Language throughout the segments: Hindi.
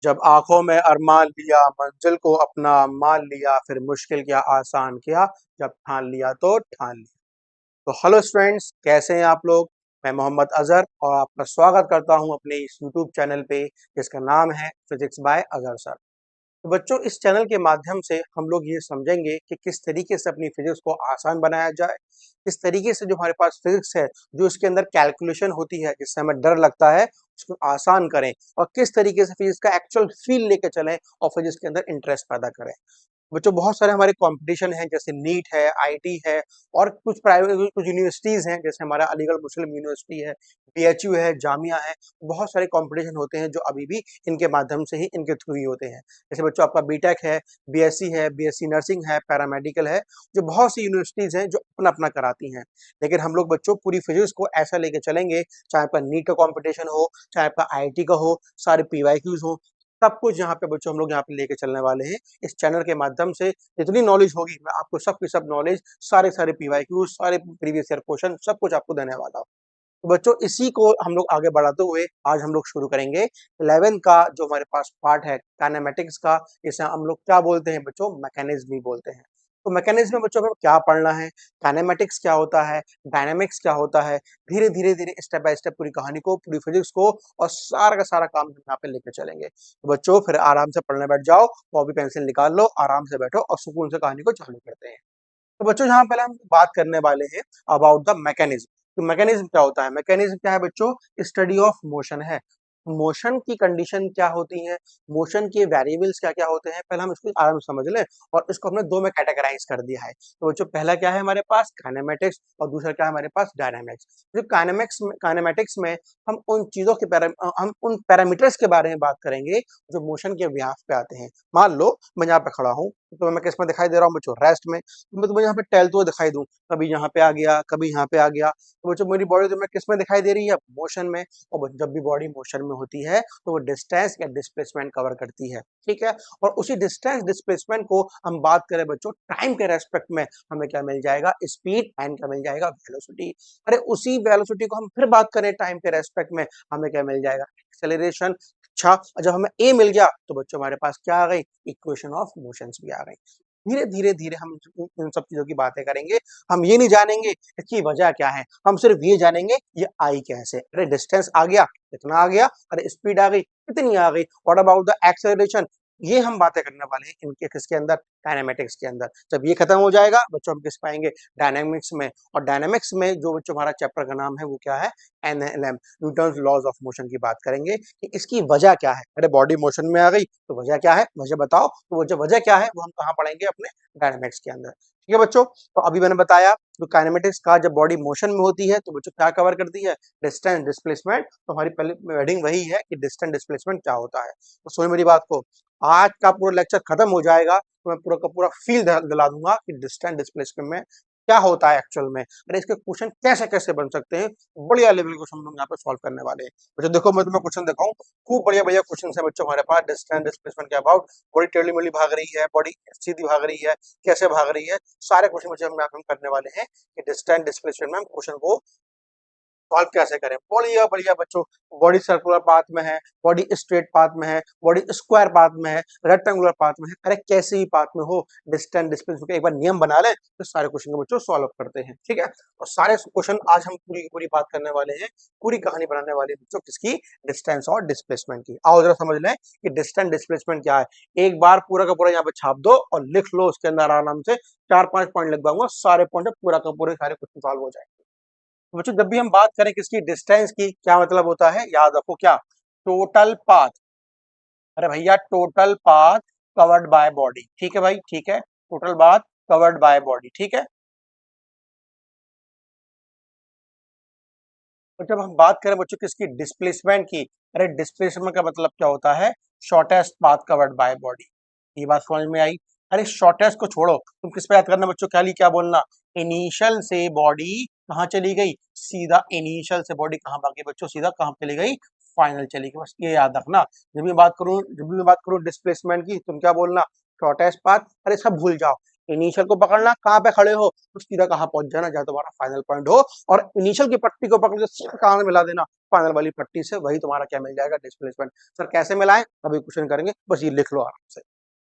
जब आंखों में अरमान लिया, मंजिल को अपना मान लिया, फिर मुश्किल क्या आसान किया, जब ठान लिया तो ठान लिया। तो हेलो स्टूडेंट्स, कैसे हैं आप लोग? मैं मोहम्मद अजहर और आपका स्वागत करता हूं अपने इस यूट्यूब चैनल पे जिसका नाम है फिजिक्स बाय अजहर सर। तो बच्चों, इस चैनल के माध्यम से हम लोग ये समझेंगे कि किस तरीके से अपनी फिजिक्स को आसान बनाया जाए, किस तरीके से जो हमारे पास फिजिक्स है, जो इसके अंदर कैलकुलेशन होती है जिससे हमें डर लगता है, उसको आसान करें और किस तरीके से फिजिक्स का एक्चुअल फील लेके चलें और फिजिक्स के अंदर इंटरेस्ट पैदा करें। बच्चों, बहुत सारे हमारे कंपटीशन हैं, जैसे नीट है, आईटी है और कुछ प्राइवेट कुछ यूनिवर्सिटीज हैं, जैसे हमारा अलीगढ़ मुस्लिम यूनिवर्सिटी है, बीएचयू है, जामिया है। बहुत सारे कंपटीशन होते हैं जो अभी भी इनके माध्यम से ही, इनके थ्रू ही होते हैं। जैसे बच्चों, आपका बीटेक है, बीएससी नर्सिंग है, पैरामेडिकल है, जो बहुत सी यूनिवर्सिटीज हैं जो अपना अपना कराती हैं। लेकिन हम लोग बच्चों पूरी फिजिक्स को ऐसा लेके चलेंगे, चाहे आपका नीट का कंपटीशन हो, चाहे आपका आईआईटी का हो, सारे पीवाईक्यूज हो, सब कुछ यहाँ पे बच्चों हम लोग यहाँ पे लेके चलने वाले हैं। इस चैनल के माध्यम से जितनी नॉलेज होगी, मैं आपको सब की सब नॉलेज, सारे पीवाईक्यू, सारे प्रीवियस ईयर क्वेश्चन, सब कुछ आपको देने वाला हूँ। तो बच्चों, इसी को हम लोग आगे बढ़ाते हुए आज हम लोग शुरू करेंगे 11 का जो हमारे पास पार्ट है काइनेमेटिक्स का। इसे हम लोग क्या बोलते हैं बच्चों? मैकेनिज्म भी बोलते हैं। तो मैकेनिज्म में बच्चों हमें क्या पढ़ना है, काइनेमेटिक्स क्या होता है, डायनामिक्स क्या होता है, धीरे धीरे धीरे स्टेप बाय स्टेप पूरी कहानी को, पूरी फिजिक्स को और सारा का सारा काम हम यहाँ पे लेके चलेंगे। तो बच्चों, फिर आराम से पढ़ने बैठ जाओ, कॉपी पेंसिल निकाल लो, आराम से बैठो और सुकून से कहानी को चालू करते हैं। तो बच्चों, यहाँ पहले हम बात करने वाले हैं अबाउट द मैकेनिज्म। तो मैकेनिज्म क्या होता है? मैकेनिज्म क्या है बच्चों? स्टडी ऑफ मोशन है। मोशन की कंडीशन क्या होती है, मोशन के वेरिएबल्स क्या क्या होते हैं, पहले हम इसको आराम से समझ लें। और इसको हमने दो में कैटेगराइज कर दिया है। तो बच्चों, पहला क्या है हमारे पास? काइनेमेटिक्स, और दूसरा क्या है हमारे पास? डायनामिक्स। जो काइनेमेटिक्स में हम उन चीजों के हम उन पैरामीटर्स के बारे में बात करेंगे जो मोशन के व्याप पे आते हैं। मान लो मैं यहाँ पे खड़ा हूँ, तो मैं किस में दिखाई दे रहा हूँ बच्चों? रेस्ट में। तो मैं तुम्हें यहाँ पे टहलते हुए दिखाई दूं, कभी यहाँ पे आ गया, कभी यहाँ पे आ गया। तो बच्चों, मेरी बॉडी तुम्हें किस में दिखाई दे रही है? मोशन में। और जब भी बॉडी मोशन में होती है तो वो डिस्टेंस या डिस्प्लेसमेंट कवर करती है, ठीक है। और उसी डिस्टेंस डिस्प्लेसमेंट को हम बात करें बच्चों टाइम के रेस्पेक्ट में, हमें क्या मिल जाएगा? स्पीड। एंड क्या मिल जाएगा? वेलोसिटी। अरे उसी वेलोसिटी को हम फिर बात करें टाइम के रेस्पेक्ट में, हमें क्या मिल जाएगा? एक्सेलरेशन। अच्छा, जब हमें ए मिल गया तो बच्चों हमारे पास क्या आ गई? इक्वेशन ऑफ मोशंस भी आ गई। धीरे धीरे धीरे हम इन सब चीजों की बातें करेंगे। हम ये नहीं जानेंगे इसकी वजह क्या है, हम सिर्फ ये जानेंगे ये आई कैसे। अरे डिस्टेंस आ गया, कितना आ गया? अरे स्पीड आ गई, कितनी आ गई? What about the acceleration? ये हम बातें करने वाले हैं इनके किसके अंदर? डायनामिक्स के अंदर। जब ये खत्म हो जाएगा बच्चों, हम किस पाएंगे? डायनामिक्स में। और डायनामिक्स में जो बच्चों हमारा चैप्टर का नाम है वो क्या है? NLM, Newton's laws of motion की बात करेंगे कि इसकी वजह क्या है। अरे बॉडी मोशन में आ गई तो वजह क्या है? वजह बताओ। तो वजह क्या है वो हम कहाँ पढ़ेंगे? अपने डायनामिक्स के अंदर। ठीक है बच्चों, तो अभी मैंने बताया जो काइनेमेटिक्स का जब बॉडी मोशन में होती है तो बच्चों क्या कवर करती है? Distance displacement. तो हमारी पहले हेडिंग वही है कि डिस्टेंस डिस्प्लेसमेंट क्या होता है। तो सुनो मेरी बात को, आज का पूरा लेक्चर खत्म हो जाएगा तो मैं पूरा का पूरा फील दिला दूंगा कि डिस्टेंस डिस्प्लेसमेंट में क्या होता है एक्चुअल में, अरे इसके क्वेश्चन कैसे कैसे बन सकते हैं। बढ़िया लेवल क्वेश्चन हम लोग यहाँ पे सॉल्व करने वाले हैं। बच्चों देखो, मैं तुम्हें क्वेश्चन दिखाऊं, खूब बढ़िया बढ़िया क्वेश्चन है बच्चों हमारे पास डिस्टेंस डिस्प्लेसमेंट के अबाउट। बॉडी टेढ़ी मेढ़ी भाग रही है, बॉडी सीधी भाग रही है, कैसे भाग रही है, सारे क्वेश्चन बच्चों हम करने वाले हैं कि डिस्टेंस डिस्प्लेसमेंट में हम क्वेश्चन को सॉल्व कैसे करें। बढ़िया बढ़िया बच्चों, बॉडी सर्कुलर पाथ में है, बॉडी स्ट्रेट पाथ में है, बॉडी स्क्वायर पाथ में है, रेक्टेंगुलर पाथ में है, अरे कैसे ही पाथ में हो, डिस्टेंस डिस्टेंस के एक बार नियम बना ले तो सारे क्वेश्चन को बच्चों सॉल्व करते हैं, ठीक है। और सारे क्वेश्चन आज हम पूरी की पूरी बात करने वाले हैं, पूरी कहानी बनाने वाले हैं बच्चों किसकी? डिस्टेंस और डिस्प्लेसमेंट की। आओ जरा समझ लें कि डिस्टेंस डिस्प्लेसमेंट क्या है। एक बार पूरा का पूरा यहाँ पे छाप दो और लिख लो, उसके अंदर आराम से 4-5 पॉइंट लिख दूंगा, सारे पॉइंट पूरा का पूरे सारे क्वेश्चन सॉल्व हो जाएंगे। तो बच्चों, जब भी हम बात करें किसकी? डिस्टेंस की, क्या मतलब होता है? याद रखो क्या? Total path. अरे भैया, total path covered by body, ठीक है भाई, ठीक है। Total path covered by body, ठीक है। और जब हम बात करें बच्चों किसकी? डिस्प्लेसमेंट की। अरे डिस्प्लेसमेंट का मतलब क्या होता है? Shortest path covered by body. ये बात समझ में आई? अरे शॉर्टेस्ट को छोड़ो, तुम किस पे याद करना बच्चों? क्या बोलना? इनिशियल से बॉडी कहाँ चली गई? सीधा इनिशियल से बॉडी कहाँ भागी बच्चों? सीधा कहाँ चली गई? फाइनल चली गई। बस ये याद रखना। जब भी मैं बात करूं डिस्प्लेसमेंट की, तुम क्या बोलना? Shortest path. अरे सब भूल जाओ, इनिशियल को पकड़ना, कहाँ पे खड़े हो तो सीधा कहाँ पहुंच जाना जहाँ तुम्हारा फाइनल पॉइंट हो, और इनिशियल की पट्टी को पकड़ के सीधा कहाँ में मिला देना फाइनल वाली पट्टी से, वही तुम्हारा क्या मिल जाएगा, डिस्प्लेसमेंट। सर कैसे मिलाएं, अभी क्वेश्चन करेंगे, बस ये लिख लो आराम से।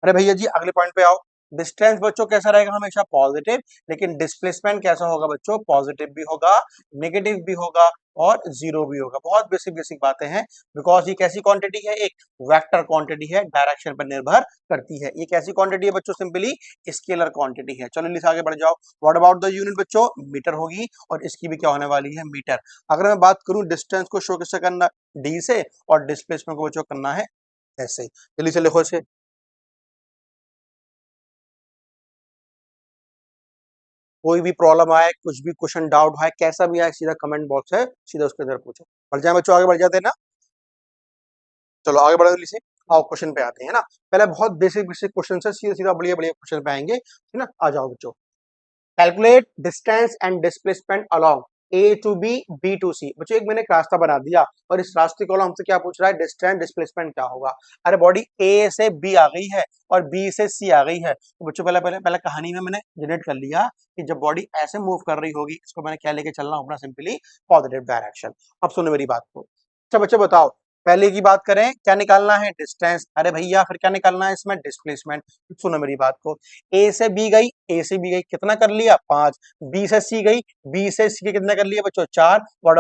अरे भैया जी अगले पॉइंट पे आओ। डिस्टेंस बच्चों कैसा रहेगा, हमेशा पॉजिटिव, लेकिन डिस्प्लेसमेंट कैसा होगा बच्चों, पॉजिटिव भी होगा, नेगेटिव भी होगा और जीरो भी होगा। बहुत बेसिक बेसिक बातें हैं, बिकॉज ये कैसी क्वांटिटी है, एक वेक्टर क्वांटिटी है, डायरेक्शन पर निर्भर करती है। ये कैसी क्वांटिटी है बच्चों, सिंपली स्केलर क्वांटिटी है। चलो इनसे आगे बढ़ जाओ। व्हाट अबाउट द यूनिट बच्चों, मीटर होगी, और इसकी भी क्या होने वाली है, मीटर। अगर मैं बात करूं डिस्टेंस को शो किससे करना, डी से, और डिस्प्लेसमेंट को बच्चों करना है ऐसे। जल्दी से लिखो इसे। कोई भी प्रॉब्लम आए, कुछ भी क्वेश्चन डाउट है, कैसा भी आए, सीधा कमेंट बॉक्स है, सीधा उसके अंदर पूछो। बढ़ जाए बच्चों, आगे बढ़ जाते हैं ना। चलो आगे बढ़ो जल्दी से। आओ क्वेश्चन पे आते हैं ना। पहले बहुत बेसिक बेसिक क्वेश्चन से सीधा सीधा बढ़िया बढ़िया क्वेश्चन पे आएंगे, है ना। आ जाओ बच्चों। Calculate distance and displacement along A to B, B to C. बच्चों एक मैंने एक रास्ता बना दिया, और इस रास्ते को हमसे क्या पूछ रहा है, डिस्टेंस डिस्प्लेसमेंट क्या होगा। अरे बॉडी ए से बी आ गई है और बी से सी आ गई है, तो बच्चों पहले पहले पहले कहानी में मैंने जनरेट कर लिया कि जब बॉडी ऐसे मूव कर रही होगी, इसको मैंने क्या लेके चलना अपना, सिंपली पॉजिटिव डायरेक्शन। अब सुनो मेरी बात को। अच्छा बच्चों बताओ, पहले की बात करें, क्या निकालना है, डिस्टेंस। अरे भैया फिर क्या निकालना है इसमें, डिस्प्लेसमेंट। सुनो मेरी बात को, ए से बी गई, ए से बी गई, कितना कर लिया, 5। बी से सी गई, बी से सी के कितना कर लिया बच्चों, 4। व्हाट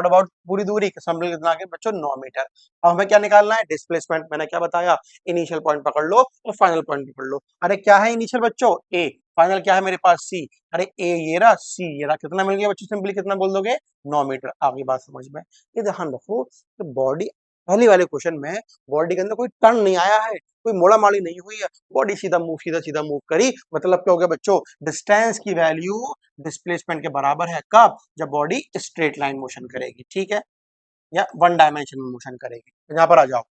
अबाउट पूरी दूरी समझ कितना आ गया बच्चों, 9 मीटर। अब हमें क्या निकालना है, डिस्प्लेसमेंट। मैंने क्या बताया, इनिशियल पॉइंट पकड़ लो और फाइनल पॉइंट पकड़ लो। अरे क्या है इनिशियल बच्चों, ए। फाइनल क्या है मेरे पास, सी। अरे ए ये रहा, सी ये रहा, कितना मिल गया बच्चों, सिंपली कितना बोल दोगे, 9 मीटर। आगे बात समझ में। ये ध्यान रखो कि बॉडी, पहले वाले क्वेश्चन में बॉडी के अंदर कोई टर्न नहीं आया है, कोई मोड़ा माड़ी नहीं हुई है, बॉडी सीधा सीधा मूव करी। मतलब क्या हो गया बच्चों, डिस्टेंस की वैल्यू डिस्प्लेसमेंट के बराबर है, कब, जब बॉडी स्ट्रेट लाइन मोशन करेगी, ठीक है, या वन डायमेंशन में मोशन करेगी। तो यहाँ पर आ जाओ,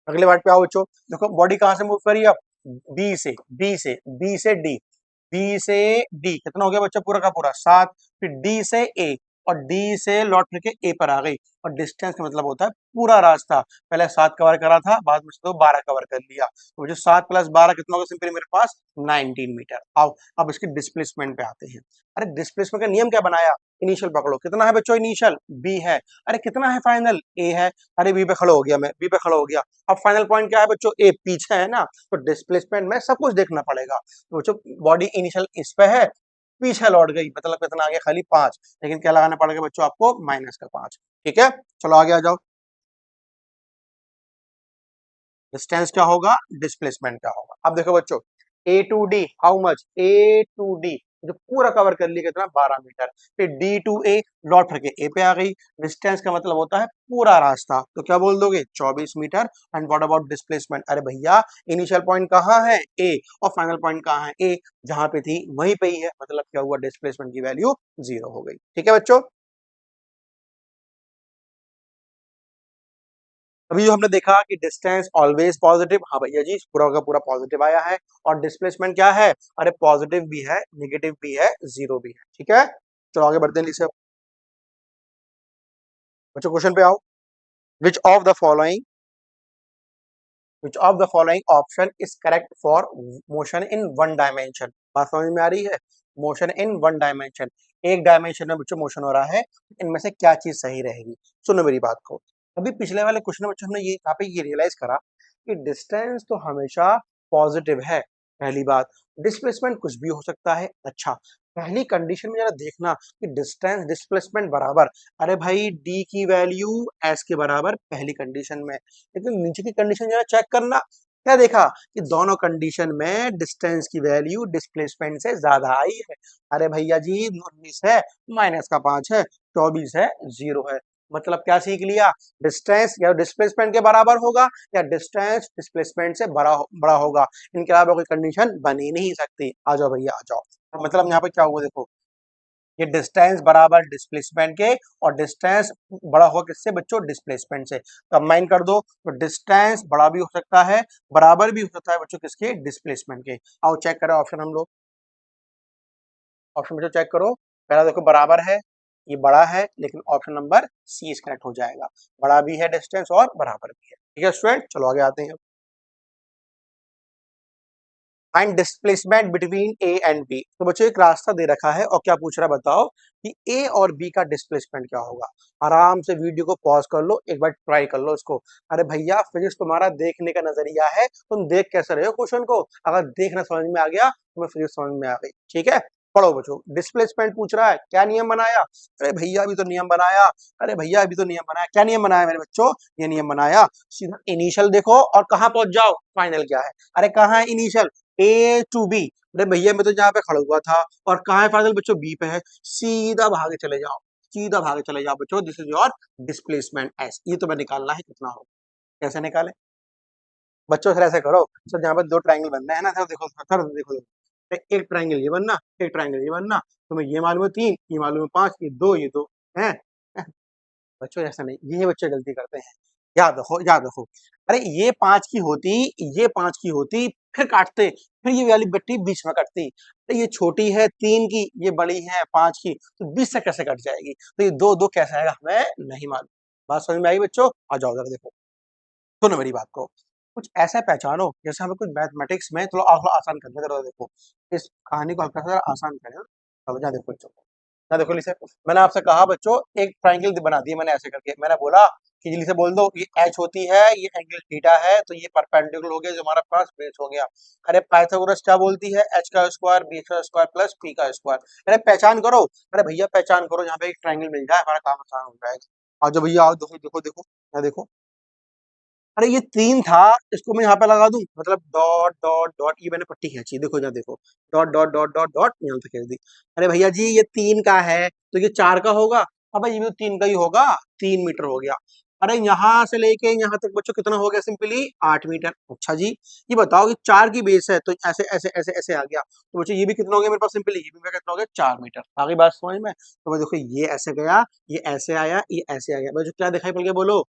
अगले बात पे आओ बच्चों। देखो बॉडी कहाँ से मूव करी, अब बी से, बी से डी, बी से डी कितना हो गया बच्चा, पूरा का पूरा 7। फिर डी से ए, और डी से लौट करके ए पर आ गई। और डिस्टेंस का मतलब होता है पूरा रास्ता। पहले 7 कवर करा था, बाद में तो 12 कवर कर लिया, तो मुझे 7 + 12 कितना होगा, सिंपली मेरे पास 19 मीटर। आओ अब इसके डिस्प्लेसमेंट पे आते हैं। अरे डिस्प्लेसमेंट का नियम क्या बनाया, इनिशियल पकड़ो, कितना है बच्चों इनिशियल, बी है। अरे कितना है फाइनल, ए है। अरे बी पे खड़ा हो गया, मैं बी पे खड़ा हो गया। अब फाइनल पॉइंट क्या है बच्चों, ए पीछे है ना, तो डिस्प्लेसमेंट में सब कुछ देखना पड़ेगा। तो बच्चों बॉडी इनिशियल इस पे है, पीछे लौट गई, मतलब कितना आ गया, खाली 5। लेकिन क्या लगाना पड़ेगा बच्चों आपको, -5। ठीक है, चलो आगे आ जाओ। डिस्टेंस क्या होगा, डिस्प्लेसमेंट क्या होगा। अब देखो बच्चों, A to D how much, A to D जो पूरा कवर कर लिया कितना, 12 मीटर। फिर डी टू ए लौट करके ए पे आ गई। डिस्टेंस का मतलब होता है पूरा रास्ता, तो क्या बोल दोगे, 24 metre. And what about displacement, अरे भैया इनिशियल पॉइंट कहाँ है, ए, और फाइनल पॉइंट कहाँ है, ए, जहां पे थी वहीं पे ही है, मतलब क्या हुआ, डिस्प्लेसमेंट की वैल्यू 0 हो गई। ठीक है बच्चों, अभी जो हमने देखा कि डिस्टेंस ऑलवेज पॉजिटिव, हाँ भैया जी पूरा का पूरा पॉजिटिव आया है। और डिस्प्लेसमेंट क्या है, अरे पॉजिटिव भी है, नेगेटिव भी है, जीरो भी है। ठीक है, चलो आगे बढ़ते हैं इसे। बच्चों क्वेश्चन पे आओ। Which of the following, which of the following option is correct for motion in one dimension. बात समझ में आ रही है, मोशन इन वन डायमेंशन, एक डायमेंशन में बच्चों मोशन हो रहा है, इनमें से क्या चीज सही रहेगी। सुनो मेरी बात को। अभी पिछले वाले क्वेश्चन में बच्चों हमने ये यहाँ पे ये रियलाइज करा कि डिस्टेंस तो हमेशा पॉजिटिव है, पहली बात। डिस्प्लेसमेंट कुछ भी हो सकता है। अच्छा, पहली कंडीशन में जरा देखना कि डिस्टेंस डिस्प्लेसमेंट बराबर। अरे भाई डी की वैल्यू एस के बराबर पहली कंडीशन में, लेकिन नीचे की कंडीशन जरा चेक करना। क्या देखा कि दोनों कंडीशन में डिस्टेंस की वैल्यू डिस्प्लेसमेंट से ज्यादा आई है। अरे भैया जी 19 है, -5 है, 24 है, 0 है। मतलब क्या सीख लिया, डिस्टेंस या डिस्प्लेसमेंट के बराबर होगा, या डिस्टेंस डिस्प्लेसमेंट से बड़ा बड़ा होगा। इनके अलावा कोई कंडीशन बन ही नहीं सकती। आ जाओ भैया आ जाओ। तो मतलब यहाँ पे क्या हुआ देखो, ये डिस्टेंस बराबर डिस्प्लेसमेंट के, और डिस्टेंस बड़ा हुआ किससे बच्चों, डिस्प्लेसमेंट से। कंबाइन कर दो तो डिस्टेंस बड़ा भी हो सकता है, बराबर भी हो सकता है बच्चों किसके, डिस्प्लेसमेंट के। आओ चेक करें ऑप्शन हम लोग, ऑप्शन बच्चों चेक करो। पहला देखो बराबर है, ये बड़ा है, लेकिन option number C is correct हो जाएगा। बड़ा भी है डिस्टेंस और बराबर भी है। ठीक है स्टूडेंट, चलो आगे आते हैं। Find displacement between A and B. तो बच्चों एक रास्ता दे रखा है और क्या पूछ रहा है बताओ कि ए और बी का डिस्प्लेसमेंट क्या होगा। आराम से वीडियो को पॉज कर लो, एक बार ट्राई कर लो इसको। अरे भैया फिजिक्स तुम्हारा देखने का नजरिया है, तुम देख कैसे रहे हो क्वेश्चन को। अगर देखना समझ में आ गया तुम्हें फिजिक्स समझ में आ गई। ठीक है, पढ़ो बच्चों। डिस्प्लेसमेंट पूछ रहा है, क्या नियम बनाया? अरे भैया अभी तो नियम बनाया। अरे भैया अभी तो नियम बनाया। क्या नियम बनाया मेरे बच्चों? ये नियम बनाया, सीधा इनिशियल देखो और कहाँ पहुंच जाओ, फाइनल क्या है। अरे कहाँ है इनिशियल? A to B. अरे भैया मैं तो यहाँ पे खड़ा हुआ था, और कहाँ है फाइनल बच्चों? बी पे है। सीधा भागे चले जाओ, सीधा भागे चले जाओ बच्चों। This is your displacement S. ये तुम्हें निकालना है कितना हो। कैसे निकाले बच्चों? सर ऐसे करो सर, जहाँ पर दो ट्राइंगल बनना है ना सर, देखो सर देखो, एक ट्राइंगल ये बनना, एक ट्राइंगल ये बनना। तुम्हें ये मालूम है तीन, ये मालूम है पांच, ये दो है। बच्चों ऐसा नहीं, ये बच्चे गलती करते हैं। याद रखो याद रखो। अरे ये पांच की होती, ये पांच की होती, फिर काटते, फिर ये वाली बट्टी बीच में कटती। अरे ये छोटी है तीन की, ये बड़ी है पांच की, तो बीच से कैसे कट जाएगी? तो ये दो दो कैसे आएगा हमें नहीं मालूम। बात समझ में आई बच्चों? आ जाओ जरा देखो, सुनो मेरी बात को। कुछ ऐसा पहचानो जैसे हमें कुछ मैथमेटिक्स में थोड़ा आसान करने जरा देखो, इस कहानी को हल्का सा आसान करें। चलो जा देखो बच्चों, ना देखो लिसे, मैंने आपसे कहा बच्चों एक ट्रायंगल बना दिया मैंने ऐसे करके। मैंने बोला कि जल्दी से बोल दो, ये एच होती है, ये एंगल थीटा है, तो ये परपेंडिकुलर हो गया जो हमारा पास बेस हो गया। अरे पाइथागोरस क्या बोलती है? एच का स्क्वायर बी का स्क्वायर प्लस पी का स्क्वायर। अरे पहचान करो। अरे भैया पहचान करो, यहाँ पे एक ट्रायंगल मिल जाए हमारा काम आसान हो जाएगा। और जब भैया आओ देखो देखो देखो, यहाँ देखो। अरे ये तीन था, इसको मैं यहाँ पे लगा दूं, मतलब डॉट डॉट डॉट, ये मैंने पट्टी खींची, देखो यहाँ देखो, dot dot dot dot dot यहाँ पे खींच दी। अरे भैया जी ये तीन का है तो ये चार का होगा। अब भाई ये भी तो तीन का ही होगा, 3 मीटर हो गया। अरे यहाँ से लेके यहाँ तक बच्चों कितना हो गया? सिंपली 8 मीटर। अच्छा जी ये बताओ कि चार की बेस है तो ऐसे ऐसे ऐसे ऐसे आ गया, तो बच्चों ये भी कितना हो गया मेरे पास? सिंपली ये भी मेरा कितना हो गया? 4 मीटर। आगे बात समझ में? तो मैं देखो ये ऐसे गया, ये ऐसे आया, ये ऐसे आ गया। बच्चों क्या दिखाई पड़ गया बोलो?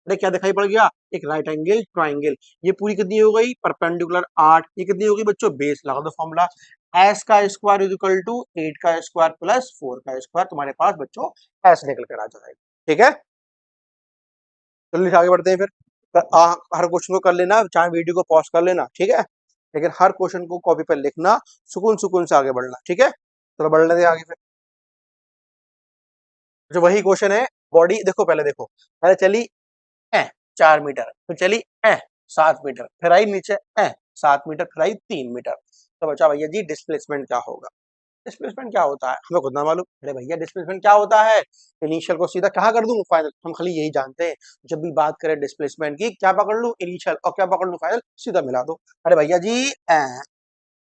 अरे क्या दिखाई पड़ गया? एक राइट एंगल ट्राइंगल। ये पूरी कितनी हो गई? परपेंडिकुलर 8। ये कितनी होगी बच्चों? बेस। लगा दो फॉर्मूला, एस का स्क्वायर इज इक्वल टू 8 का स्क्वायर प्लस 4 का स्क्वायर। तुम्हारे पास बच्चों एस निकल कर आ जाएगा। ठीक है, चलिए आगे बढ़ते हैं फिर। हर क्वेश्चन को कर लेना, चाहे वीडियो को पॉज कर लेना, ठीक है, लेकिन हर क्वेश्चन को कॉपी पर लिखना, सुकून सुकून से आगे बढ़ना। ठीक है, चलो बढ़ लेते हैं आगे फिर। जो वही क्वेश्चन है, बॉडी देखो, पहले देखो, पहले चली ए 4 मीटर, फिर चली ए 7 मीटर, फिर आई नीचे ए 7 मीटर, फिर आई 3 मीटर। तो बचा भैया जी डिस्प्लेसमेंट क्या होगा? डिस्प्लेसमेंट क्या होता है हमें खुद ना मालूम। अरे भैया डिस्प्लेसमेंट क्या होता है? इनिशियल को सीधा कहाँ कर दूं? फाइनल। हम खाली यही जानते हैं, जब भी बात करें डिस्प्लेसमेंट की, क्या पकड़ लूं? इनिशियल, और क्या पकड़ लूं? फाइनल। सीधा मिला दो। अरे भैया जी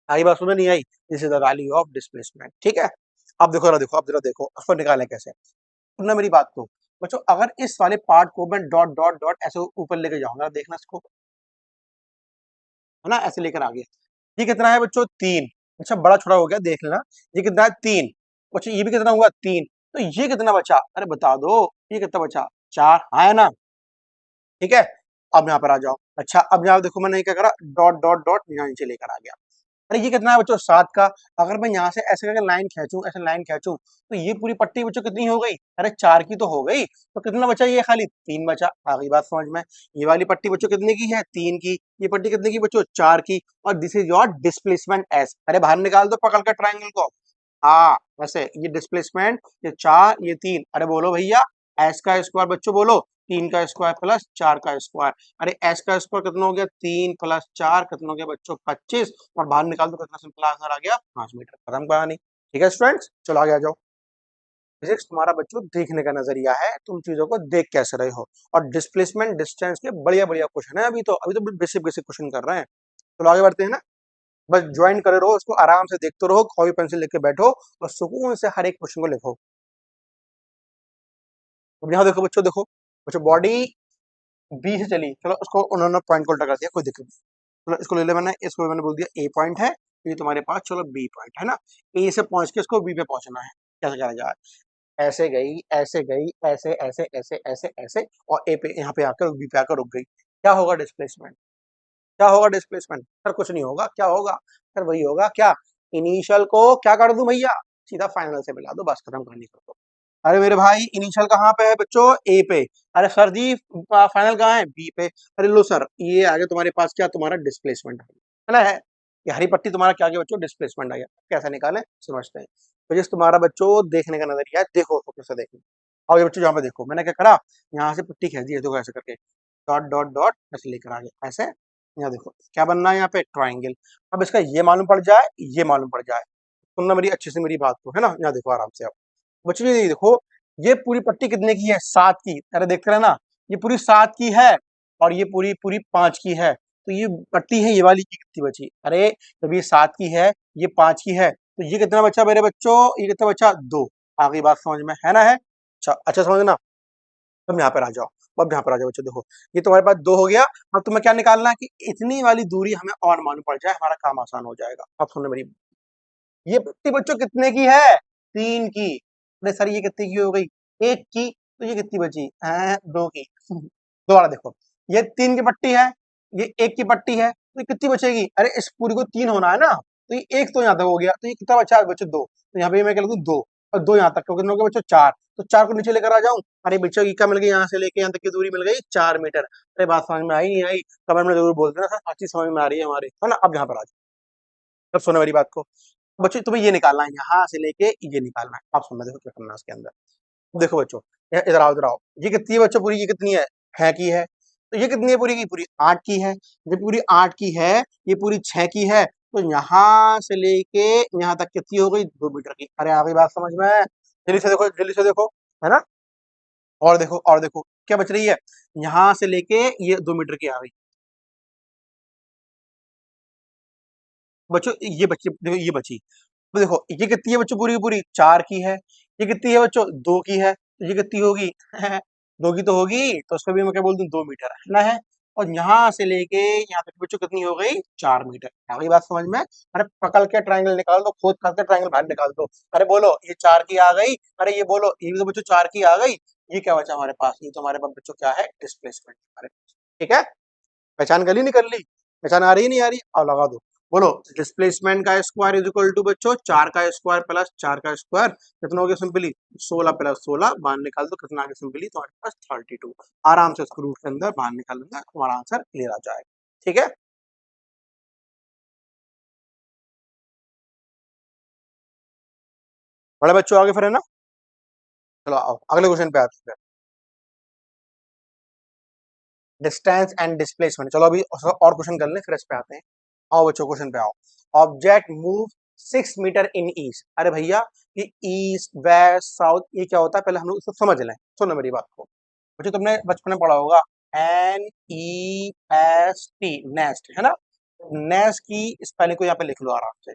आई बात सुन नहीं आई? This is the value of displacement. ठीक है, अब देखो जरा देखो, अब जरा देखो उसको निकालें कैसे। सुनना मेरी बात को बच्चों, अगर इस वाले पार्ट को मैं डॉट डॉट डॉट ऐसे ऊपर लेके जाऊंगा, देखना इसको, है ना, ऐसे लेकर आ गया। ये कितना है बच्चों? 3। अच्छा बड़ा छोटा हो गया, देख लेना। ये कितना है? 3। अच्छा ये भी कितना हुआ? 3। तो ये कितना बचा? अरे बता दो, ये कितना बचा? 4, हाँ है ना? ठीक है, अब यहाँ पर आ जाओ। अच्छा अब यहाँ देखो मैंने क्या करा, डॉट डॉट डॉट यहाँ नीचे लेकर आ गया। अरे ये कितना है बच्चों? 7 का। अगर मैं यहाँ से ऐसे करके लाइन खींचूं, ऐसे लाइन खींचूं, तो ये पूरी पट्टी बच्चों कितनी हो गई? अरे 4 की तो हो गई, तो कितना बचा? ये खाली 3 बचा। आ गई बात समझ में? ये वाली पट्टी बच्चों कितने की है? 3 की। ये पट्टी कितने की बच्चों? 4 की। और this is your displacement S. अरे बाहर निकाल दो पकड़ कर ट्राइंगल को। हाँ वैसे ये डिस्प्लेसमेंट, ये 4 ये 3। अरे बोलो भैया एस का स्क्वायर बच्चों बोलो, 3 का स्क्वायर प्लस 4 का स्क्वायर। अरे एस का स्क्वायर कितना हो गया? 3 प्लस 4 कितना हो गया बच्चों? 25। और बाहर निकाल दो, कितना सिंपल आंसर आ गया? 5 मीटर। खत्म कहानी। ठीक है स्टूडेंट्स, चलो आगे आ जाओ। फिजिक्स तुम्हारा बच्चों देखने का नजरिया है, तुम चीजों को देख कैसे रहे हो। और डिस्प्लेसमेंट डिस्टेंस के बढ़िया बढ़िया क्वेश्चन है। अभी तो बेसिक बेसिक क्वेश्चन कर रहे हैं। चलो आगे बढ़ते हैं ना। बस ज्वाइन करे रहो, उसको आराम से देखते रहो, कॉपी पेंसिल लेके बैठो और सुकून से हर एक क्वेश्चन को लिखो। अब यहाँ देखो बच्चों, देखो बच्चों बॉडी बी से चली, चलो उसको उन्होंने पॉइंट को उल्टा कर दिया, कोई दिक्कत नहीं। चलो इसको ले ले मैंने, इसको मैंने बोल दिया ए पॉइंट है, ये तुम्हारे पास चलो बी पॉइंट है ना। ए से पहुंच के इसको बी पे पहुंचना है। कैसे करा जाए? ऐसे गई, ऐसे गई, ऐसे ऐसे ऐसे ऐसे ऐसे, और ए पे यहाँ पे आकर बी पे आकर रुक गई। क्या होगा डिस्प्लेसमेंट? क्या होगा डिस्प्लेसमेंट? सर कुछ नहीं होगा। क्या होगा? सर वही होगा क्या, इनिशियल को क्या कर दूं भैया? सीधा फाइनल से मिला दो, बस खत्म कहानी कर दो। अरे मेरे भाई इनिशियल कहाँ पे है बच्चों? ए पे। अरे सर जी फाइनल कहाँ है? बी पे। अरे लो सर, ये आगे तुम्हारे पास क्या, तुम्हारा डिस्प्लेसमेंट है ना, है। ये हरी पट्टी तुम्हारा क्या गया बच्चों, डिस्प्लेसमेंट आ गया। कैसे निकालें समझते हैं। तो जिस तुम्हारा बच्चों देखने का नजरिया है, देखो तो कैसे देखो। और ये बच्चों यहाँ पे देखो मैंने क्या करा, यहाँ से पट्टी खींच दी है, देखो ऐसे करके डॉट डॉट डॉट ऐसे लेकर आ गया ऐसे। यहाँ देखो क्या बनना है यहाँ पे, ट्राइंगल। अब इसका ये मालूम पड़ जाए, ये मालूम पड़ जाए, सुनना मेरी अच्छे से मेरी बात को, है ना। यहाँ देखो आराम से आप बच्चों, ये देखो ये पूरी पट्टी कितने की है, 7 की। अरे देखते रहे ना, ये पूरी 7 की है और ये पूरी पूरी 5 की है। तो ये पट्टी है ये वाली की कितनी बची, अरे जब ये 7 की है, ये 5 की है, तो ये कितना बचा मेरे बच्चों, ये कितना बचा, 2। आगे बात समझ में है ना, है अच्छा, अच्छा समझना। तुम यहाँ पर आ जाओ, अब यहाँ पर आ जाओ बच्चों, देखो ये तुम्हारे पास 2 हो गया। अब तुम्हें क्या निकालना है कि इतनी वाली दूरी हमें और मालूम पड़ जाए, हमारा काम आसान हो जाएगा। अब सुनने मेरी, ये पट्टी बच्चों कितने की है, 3 की। अरे सर ये कितने की हो गई, 1 की। तो ये कितनी बची, 2 की। दोबारा देखो, ये 3 की पट्टी है, ये 1 की पट्टी है, तो ये कितनी बचेगी, अरे इस पूरी को 3 होना है ना, तो ये 1 तो यहाँ तक हो गया, तो ये कितना बचा बच्चों, 2। तो यहाँ पे मैं कह लूँ 2 और 2 यहाँ तक, कितने हो गए बच्चों, 4। तो 4 को नीचे लेकर आ जाऊं, अरे बच्चों ये क्या मिल गई, यहाँ से लेके यहाँ तक की दूरी मिल गई 4 मीटर। अरे बात समझ में आई नहीं आई, कमेंट में जरूर बोलते ना सर, अच्छी समझ में आ रही है हमारे, है ना। अब यहाँ पर आ जाओ, अब सुनो मेरी बात को। बच्चों तुम्हें ये निकालना है, यहाँ से लेके ये निकालना है। आप सुनना, देखो क्या करना है उसके अंदर। देखो बच्चों, इधर आओ इधर आओ, ये कितनी है बच्चों पूरी, ये कितनी है की है। तो ये कितनी है पूरी की पूरी, 8 की है। ये पूरी 8 की है, ये पूरी 6 की है। तो यहाँ से लेके यहाँ तक कितनी हो गई, 2 मीटर की। अरे आ गई बात समझ में, जल्दी से देखो जल्दी से देखो, है ना। और देखो क्या बच रही है, यहाँ से लेके ये 2 मीटर की आ गई बच्चों। ये बच्ची देखो, ये बची। तो देखो ये कितनी है बच्चों, पूरी की पूरी 4 की है। ये कितनी है बच्चों, 2 की है। तो ये कितनी होगी, 2 की तो होगी, तो उसको भी मैं क्या बोल दूं, 2 मीटर है ना, है। और यहाँ से लेके यहाँ तक बच्चों कितनी हो गई, 4 मीटर। आ गई बात समझ में। अरे पकड़ के ट्रायंगल निकाल दो, खोद करके ट्रायंगल बाहर निकाल दो। अरे बोलो ये 4 की आ गई, अरे ये बोलो ये भी तो बच्चों 4 की आ गई। ये क्या बचा हमारे पास, ये तो हमारे पास बच्चों क्या है, डिस्प्लेसमेंट हमारे पास। ठीक है, पहचान कर ली नहीं कर ली, पहचान आ रही नहीं आ रही, और लगा दो। बोलो डिस्प्लेसमेंट का स्क्वायर इज इक्वल टू बच्चों 4 का स्क्वायर प्लस 4 का स्क्वायर, कितना हो गया सिंपली, 16 प्लस 16 बाहर निकाल दो, कितना आ गया सिंपली तुम्हारे पास, 32। आराम से उसको रूट के अंदर बाहर निकाल लेंगे, तुम्हारा आंसर क्लियर आ जाएगा। ठीक है, बड़े बच्चों आगे फिर, है ना। चलो आओ अगले क्वेश्चन पे आते हैं, डिस्टेंस एंड डिस्प्लेसमेंट। चलो अभी और क्वेश्चन कर लें फिर इस पे आते हैं। आओ बच्चों क्वेश्चन पे आओ। ऑब्जेक्ट मूव 6 मीटर इन ईस्ट। अरे भैया ये ईस्ट वेस्ट साउथ ये क्या होता है, पहले हम लोग इसको समझ लें। सुनो मेरी बात को बच्चों, तुमने बचपन में पढ़ा होगा NEST, नेस्ट, है ना। नेस्ट की स्पेलिंग को यहाँ पे लिख लो आराम से।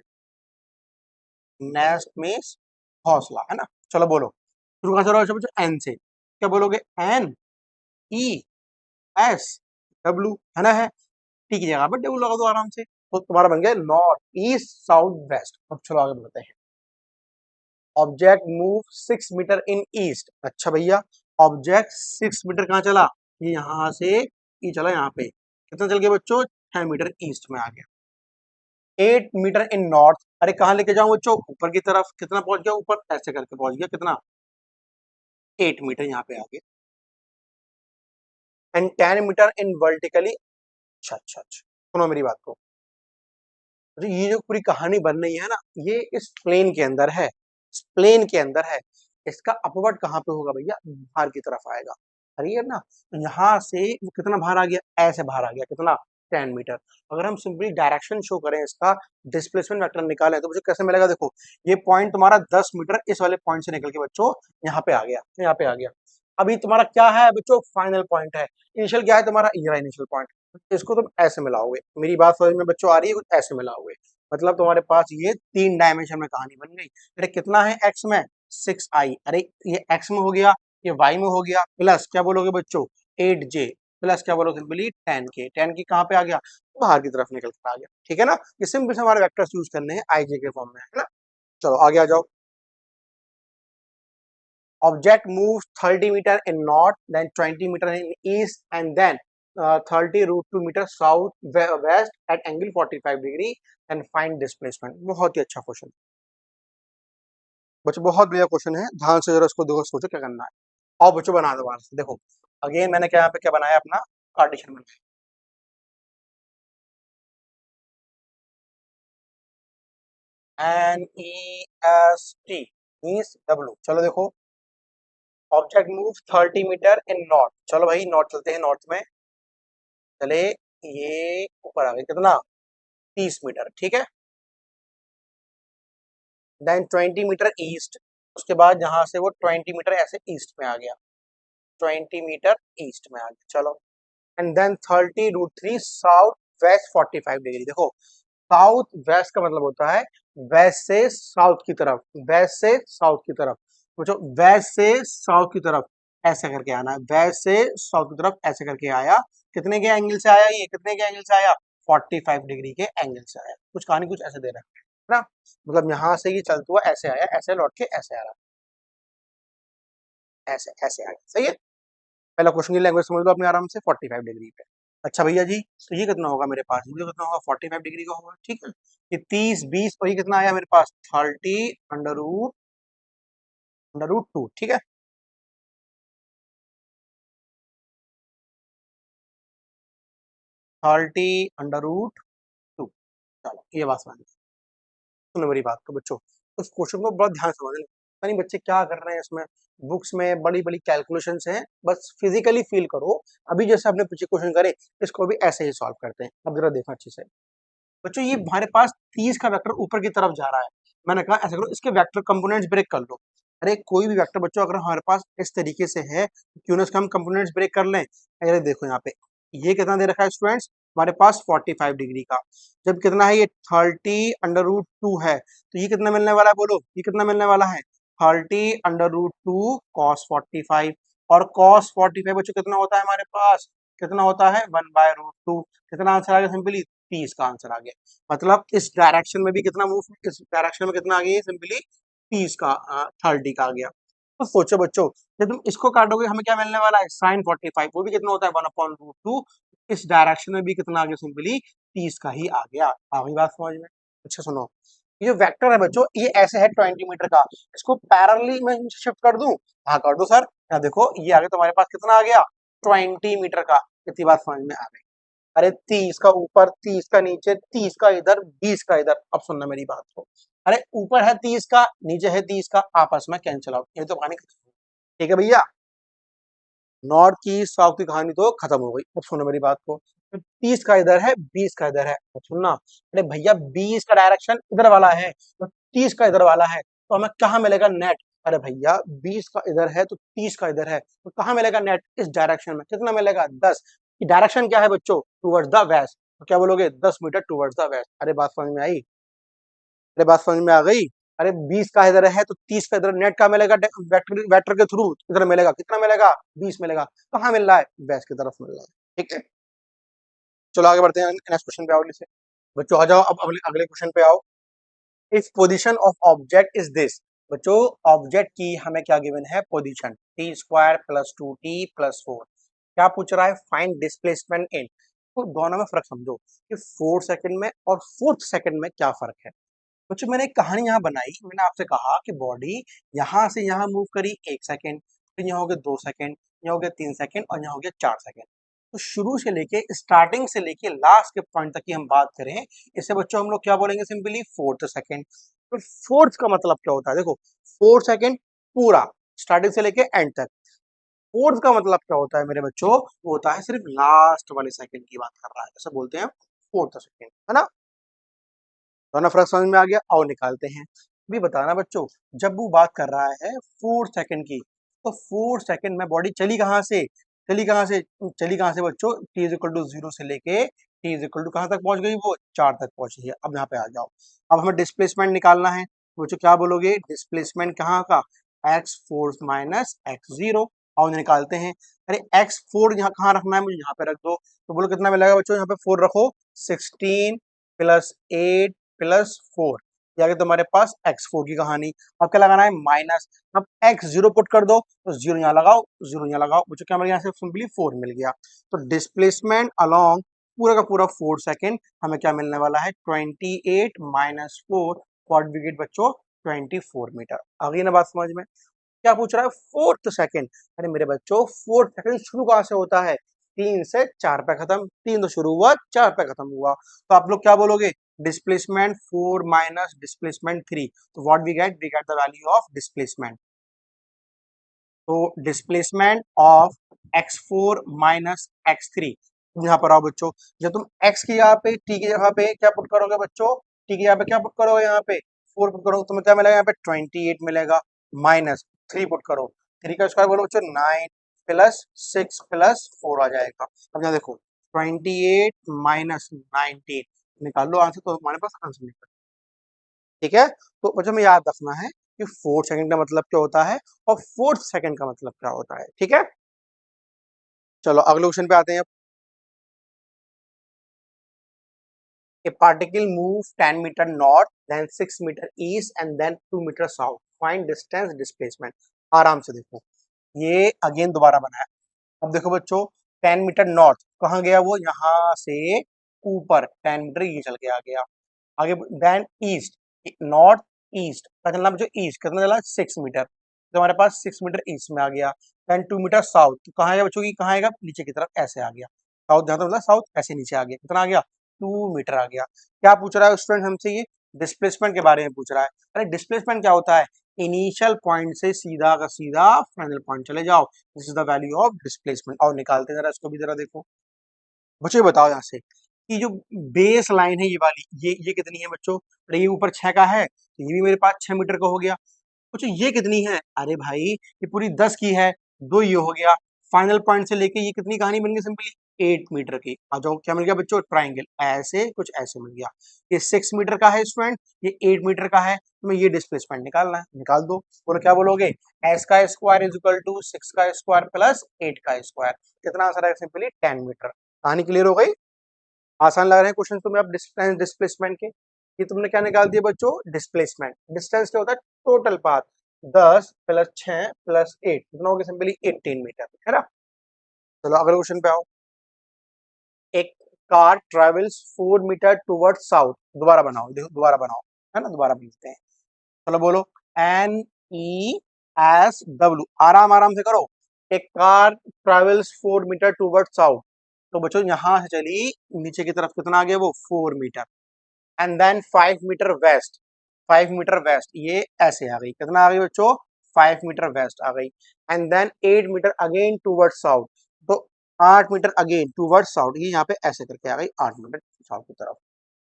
नेस्ट मीन्स हौसला, है ना। चलो बोलो शुरू कहाँ से हो रहा है बच्चों, एन से। क्या बोलोगे, NES डब्लू, है ना, है। टी की जगह पर डब्लू लगा दो आराम से, तो तुम्हारा बन गया नॉर्थ ईस्ट साउथ वेस्ट। अब चलो आगे बढ़ते हैं। ऑब्जेक्ट मूव 6 मीटर इन ईस्ट। अच्छा भैया ऑब्जेक्ट 6 मीटर कहाँ चला, ये यहाँ से ये चला यहाँ पे, कितना चल गया बच्चों, 6 मीटर ईस्ट में आ गया। 8 मीटर इन नॉर्थ, अरे कहाँ लेके जाऊं बच्चों, ऊपर की तरफ, कितना पहुंच गया ऊपर, ऐसे करके पहुंच गया, कितना, 8 मीटर यहाँ पे आ गया। And 10 metre in vertically. अच्छा अच्छा अच्छा, सुनो मेरी बात को। तो ये जो पूरी कहानी बन रही है ना, ये इस प्लेन के अंदर है, इस प्लेन के अंदर है। इसका अपवर्ड कहाँ पे होगा भैया, बाहर की तरफ आएगा। अरे ये ना, तो यहाँ से वो कितना बाहर आ गया, ऐसे बाहर आ गया, कितना, 10 मीटर। अगर हम सिंपली डायरेक्शन शो करें इसका, डिस्प्लेसमेंट वेक्टर निकालें, तो मुझे कैसे मिलेगा, देखो ये पॉइंट तुम्हारा 10 मीटर इस वाले पॉइंट से निकल के बच्चों यहाँ पे आ गया, यहाँ पे आ गया। अभी तुम्हारा क्या है बच्चों, फाइनल पॉइंट है। इनिशियल क्या है तुम्हारा, ये रहा इनिशियल पॉइंट। इसको तुम ऐसे मिलाओगे, मेरी बात समझ में बच्चों आ रही है, कुछ ऐसे मिलाओगे, मतलब तुम्हारे पास ये 3 डायमेंशन में कहानी बन गई। अरे कितना है एक्स में, 6i, अरे ये एक्स में हो गया, ये वाई में हो गया, प्लस क्या बोलोगे बच्चों, 8j, प्लस क्या बोलोगे सिंपली 10k। 10k कहाँ पे आ गया, बाहर की तरफ निकल कर आ गया। ठीक है ना, ये सिंपल से हमारे वेक्टर्स यूज करने हैं आईजे के फॉर्म में, है ना। चलो आगे आ जाओ। Object moves 30 meter in north, then 20 meter in east, and then 30 root 2 meter south west at angle 45 degree, and find displacement। बहुत ही अच्छा क्वेश्चन बच्चों, बहुत बढ़िया क्वेश्चन है, ध्यान से जरा इसको देखो, सोचो क्या करना है। आओ बच्चों बना दो बाहर से, देखो अगेन मैंने क्या यहाँ पे क्या बनाया, अपना कार्टेशियन बनाया। NEST means W। चलो देखो, ऑब्जेक्ट मूव 30 मीटर इन नॉर्थ। चलो भाई नॉर्थ चलते हैं, नॉर्थ में चले, ये ऊपर आ गए कितना, 30 मीटर, ठीक है। देन 20 मीटर ईस्ट, उसके बाद यहाँ से वो 20 मीटर ऐसे ईस्ट में आ गया, 20 मीटर ईस्ट में आ गया। चलो, and then 30√3 south west 45 degree. देखो, साउथ वेस्ट का मतलब होता है वेस्ट से साउथ की तरफ, वेस्ट से साउथ की तरफ। तो वेस्ट से साउथ की तरफ ऐसे करके आना है, वेस्ट से साउथ की तरफ ऐसे करके आया। कितने के एंगल से आया, ये कितने के एंगल से आया, 45 डिग्री के एंगल से आया। कुछ कहानी कुछ ऐसे दे रहा है ना, मतलब यहाँ से ये चलता हुआ ऐसे आया, ऐसे लौट के ऐसे आ रहा, ऐसे ऐसे आया, सही है। पहला क्वेश्चन की लैंग्वेज समझ लो अपने आराम से, 45 डिग्री पे। अच्छा भैया जी, तो ये कितना होगा मेरे पास, ये कितना होगा, 45 डिग्री का होगा, ठीक है। ये 30 20 और ये कितना आया मेरे पास, 30 अंडर रूट 2, ठीक है। 30 अंडर रूट 2। चलो ये बात समझ लो। सुनो मेरी बात को बच्चों, उस क्वेश्चन को बहुत ध्यान से समझना। पता नहीं बच्चे क्या कर रहे हैं इसमें, बुक्स में बड़ी बड़ी कैलकुलेशंस हैं, बस फिजिकली फील करो। अभी जैसे आपने पीछे क्वेश्चन करे, इसको भी ऐसे ही सॉल्व करते हैं। अब जरा देखना अच्छे से बच्चों, ये हमारे पास 30 का वेक्टर ऊपर की तरफ जा रहा है। मैंने कहा ऐसा करो, इसके वेक्टर कंपोनेंट्स ब्रेक कर लो। अरे कोई भी वेक्टर बच्चों अगर हमारे पास इस तरीके से है, तो क्यों ना इसका हम कंपोनेंट्स ब्रेक कर लें। अरे देखो यहाँ पे, ये कितना दे रखा है स्टूडेंट्स, हमारे पास 45 डिग्री का, जब कितना है ये 30 अंडर रूट 2 है, तो ये कितना मिलने वाला है, बोलो ये कितना मिलने वाला है, 30 अंडर रूट 2 cos 45। और cos 45 बच्चों कितना होता है हमारे पास, कितना होता है 1/√2। कितना आंसर आ गया सिंपली, 30 का आंसर आ गया। मतलब इस डायरेक्शन में भी कितना मूव, इस डायरेक्शन में कितना आ गया, सिंपली 30 का 30 का आ गया। तो सोचो बच्चों, जब तुम इसको काटोगे हमें क्या मिलने वाला है, sin 45, वो भी कितना होता है 1/√2। इस डायरेक्शन में भी कितना आ गया, सिंपली 30 का ही आ गया। आ गई बात समझ में। अच्छा सुनो, ये जो वेक्टर है बच्चों, ये ऐसे है 20 मीटर का, इसको पैरेलली में शिफ्ट कर दूं, हाँ कर दो सर। यहाँ देखो ये आगे तुम्हारे पास कितना आ गया, 20 मीटर का। इतनी बात समझ में आ गई। अरे 30 का ऊपर, 30 का नीचे, 30 का इधर, 20 का इधर। अब सुनना मेरी बात को, अरे ऊपर है 30 का, नीचे है 30 का, आपस में कैंसिल आउट, ये तो कहानी खत्म। ठीक है भैया, नॉर्थ की साउथ की कहानी तो खत्म हो गई। अब सुनो मेरी बात को, तो 30 का इधर है, 20 का इधर है, अब सुनना। अरे भैया 20 का डायरेक्शन इधर वाला है, तो 30 का इधर वाला है, तो हमें कहाँ मिलेगा नेट। अरे भैया 20 का इधर है तो 30 का इधर है, तो कहाँ मिलेगा नेट, इस डायरेक्शन में कितना मिलेगा, 10। डायरेक्शन क्या है बच्चों, टूवर्ड्स द वेस्ट, तो क्या बोलोगे 10 मीटर टूवर्ड्स द वेस्ट। अरे बात समझ में आई, अरे बात समझ में आ गई। अरे 20 का इधर है तो 30 का इधर, नेट का मिलेगा वेक्टर, वेक्टर के थ्रू इधर मिलेगा, कितना मिलेगा 20 मिलेगा। कहाँ मिल रहा है, वेस्ट की तरफ मिल रहा है, ठीक है। चलो आगे बढ़ते हैं, नेक्स्ट क्वेश्चन पे आओ से। बच्चों आ जाओ, अब अगले अगले क्वेश्चन पे आओ। If position of object is this. बच्चों ऑब्जेक्ट की हमें क्या गिवन है, पोजीशन t² + 2t + 4। क्या पूछ रहा है, फाइंड डिस्प्लेसमेंट इन। तो दोनों में फर्क समझो कि 4 सेकंड में और 4th सेकंड में क्या फर्क है। बच्चों मैंने एक कहानी यहाँ बनाई, मैंने आपसे कहा कि बॉडी यहाँ से यहाँ मूव करी 1 सेकंड, फिर यहाँ हो गया 2 सेकंड, यहाँ हो गया 3 सेकंड और यहाँ हो गया 4 सेकंड। तो शुरू से लेके, स्टार्टिंग से लेके लास्ट के पॉइंट तक की हम बात करें, इसे बच्चों हम लोग क्या बोलेंगे, सिंपली 4th सेकंड। तो 4th का मतलब क्या होता है, देखो 4 सेकंड पूरा, स्टार्टिंग से लेके एंड तक। 4th का मतलब क्या होता है मेरे बच्चों, वो होता है सिर्फ लास्ट वाले सेकंड की बात कर रहा है, जैसे बोलते हैं 4th सेकंड, है ना। दोनों फर्क समझ में आ गया, और निकालते हैं। भी बताना बच्चों, जब वो बात कर रहा है 4 सेकंड की, तो 4 सेकंड में बॉडी चली कहाँ से, चली कहाँ से, चली कहाँ से बच्चों, t = 0 से लेके t कहाँ तक पहुंच गई, वो 4 तक पहुंच गई है। अब यहाँ पे आ जाओ, अब हमें डिस्प्लेसमेंट निकालना है। बच्चों क्या बोलोगे, डिस्प्लेसमेंट कहाँ का, x4 - x0। और निकालते हैं। अरे x4 यहाँ कहाँ रखना है, मुझे यहाँ पे रख दो। तो बोलो कितना मिलेगा बच्चों, यहाँ पे 4 रखो, 16 + 8 + 4, ये आ गया तुम्हारे पास x4 की कहानी। अब क्या लगाना है, माइनस। अब x0 पुट कर दो, तो 0 यहाँ लगाओ, 0 यहाँ लगाओ, मुझे क्या मिल गया, यहाँ से सिंपली 4 मिल गया। तो डिस्प्लेसमेंट अलोंग पूरा का पूरा 4 सेकंड, हमें क्या मिलने वाला है, 28 - 4, व्हाट वी गेट बच्चों, 24 मीटर। आ गई ना बात समझ में। क्या पूछ रहा है, 4th सेकंड। अरे मेरे बच्चों 4th सेकंड शुरू कहाँ से होता है, 3 से 4 पे खत्म, 3 तो शुरू हुआ, 4 पे खत्म हुआ। तो आप लोग क्या बोलोगे, डिस्प्लेसमेंट 4 माइनस डिस्प्लेसमेंट 3, तो what we get the value of displacement. तो displacement of x4 minus x3, यहाँ पर आओ बच्चों, जब तुम x की यहाँ पे t की जगह पे क्या पुट करोगे बच्चों, t की यहाँ पे क्या पुट करोगे, यहाँ पे 4 पुट करोगे, तुम्हें क्या मिलेगा, यहाँ पे 28 मिलेगा, माइनस 3 पुट करो, 3 का स्क्वायर बोलो बच्चों 9 प्लस 6 प्लस 4 आ जाएगा। अब यहाँ देखो 28 माइनस 19 निकाल लो आंसर, तो हमारे पास आंसर निकल, ठीक है। तो बच्चों में याद रखना है कि 4 सेकंड का मतलब क्या होता है और 4th सेकंड का मतलब क्या होता है, ठीक है। चलो अगले क्वेश्चन पे आते हैं। A particle move 10 meter north, then 6 meter east and then 2 meter south. Find distance displacement. आराम से देखो, ये अगेन दोबारा बना है। अब देखो बच्चों 10 मीटर नॉर्थ कहाँ गया, वो यहाँ से ऊपर 10 मीटर ये चल के आ गया। आगे देन ईस्ट, नॉर्थ ईस्ट का चलना बच्चों, ईस्ट कितना चला 6 मीटर, तो हमारे पास 6 मीटर ईस्ट में आ गया। देन 2 मीटर साउथ, तो कहाँ है बच्चों की, कहाँ आएगा, नीचे की तरफ ऐसे आ गया। साउथ जहाँ मतलब साउथ ऐसे नीचे आ गया, कितना आ गया 2 मीटर आ गया। क्या पूछ रहा है स्टूडेंट हमसे, ये डिस्प्लेसमेंट के बारे में पूछ रहा है। अरे डिस्प्लेसमेंट क्या होता है, इनिशियल पॉइंट से सीधा का सीधा फाइनल पॉइंट चले जाओ, this is the value of displacement. और निकालते हैं जरा इसको भी, जरा देखो बच्चों, बताओ यहाँ से कि जो बेस लाइन है ये वाली, ये कितनी है बच्चों, अरे ये ऊपर 6 का है, तो ये भी मेरे पास 6 मीटर का हो गया। बच्चों ये कितनी है, अरे भाई ये पूरी 10 की है, 2 ये हो गया। फाइनल पॉइंट से लेके ये कितनी कहानी बन गई, सिंपली 8 मीटर की। आ जाओ, क्या मिल गया बच्चों, ट्राइंगल, ऐसे कुछ ऐसे मिल गया। ये 6 मीटर का है स्टूडेंट, ये 8 मीटर का है, तो मैं ये डिस्प्लेसमेंट निकालना है, निकाल दो। बोलो क्या बोलोगे, एस का स्क्वायर इज इक्वल टू 6 का स्क्वायर प्लस 8 का स्क्वायर, कितना आंसर है, सिंपली 10 मीटर। कहानी क्लियर हो गई, आसान लग रहे हैं क्वेश्चन तुम्हें अब डिस्टेंस डिस्प्लेसमेंट के। ये तुमने क्या निकाल दिया बच्चों, डिस्प्लेसमेंट। डिस्टेंस क्या होता है, टोटल पाथ, 10 प्लस 6 प्लस 8 कितना हो गया, सिंपली 18 मीटर, है ना। चलो अगले क्वेश्चन पे आओ। एक car travels 4 metre toward south, दोबारा बनाओ, देखो दोबारा बनाओ, है ना, दोबारा बनाते हैं। चलो बोलो, एन ई एस डब्ल्यू, आराम आराम से करो। एक car travels 4 metre toward south, तो बच्चों यहां से चली नीचे की तरफ, कितना आ गया वो 4 metre. And then 5 metre west, 5 metre west, ये ऐसे आ गई, कितना आ गई बच्चों 5 मीटर वेस्ट आ गई। And then 8 metre again toward south, तो 8 मीटर अगेन टूवर्ड साउथ, ये यहाँ पे ऐसे करके आ गई 8 मीटर साउथ की तरफ।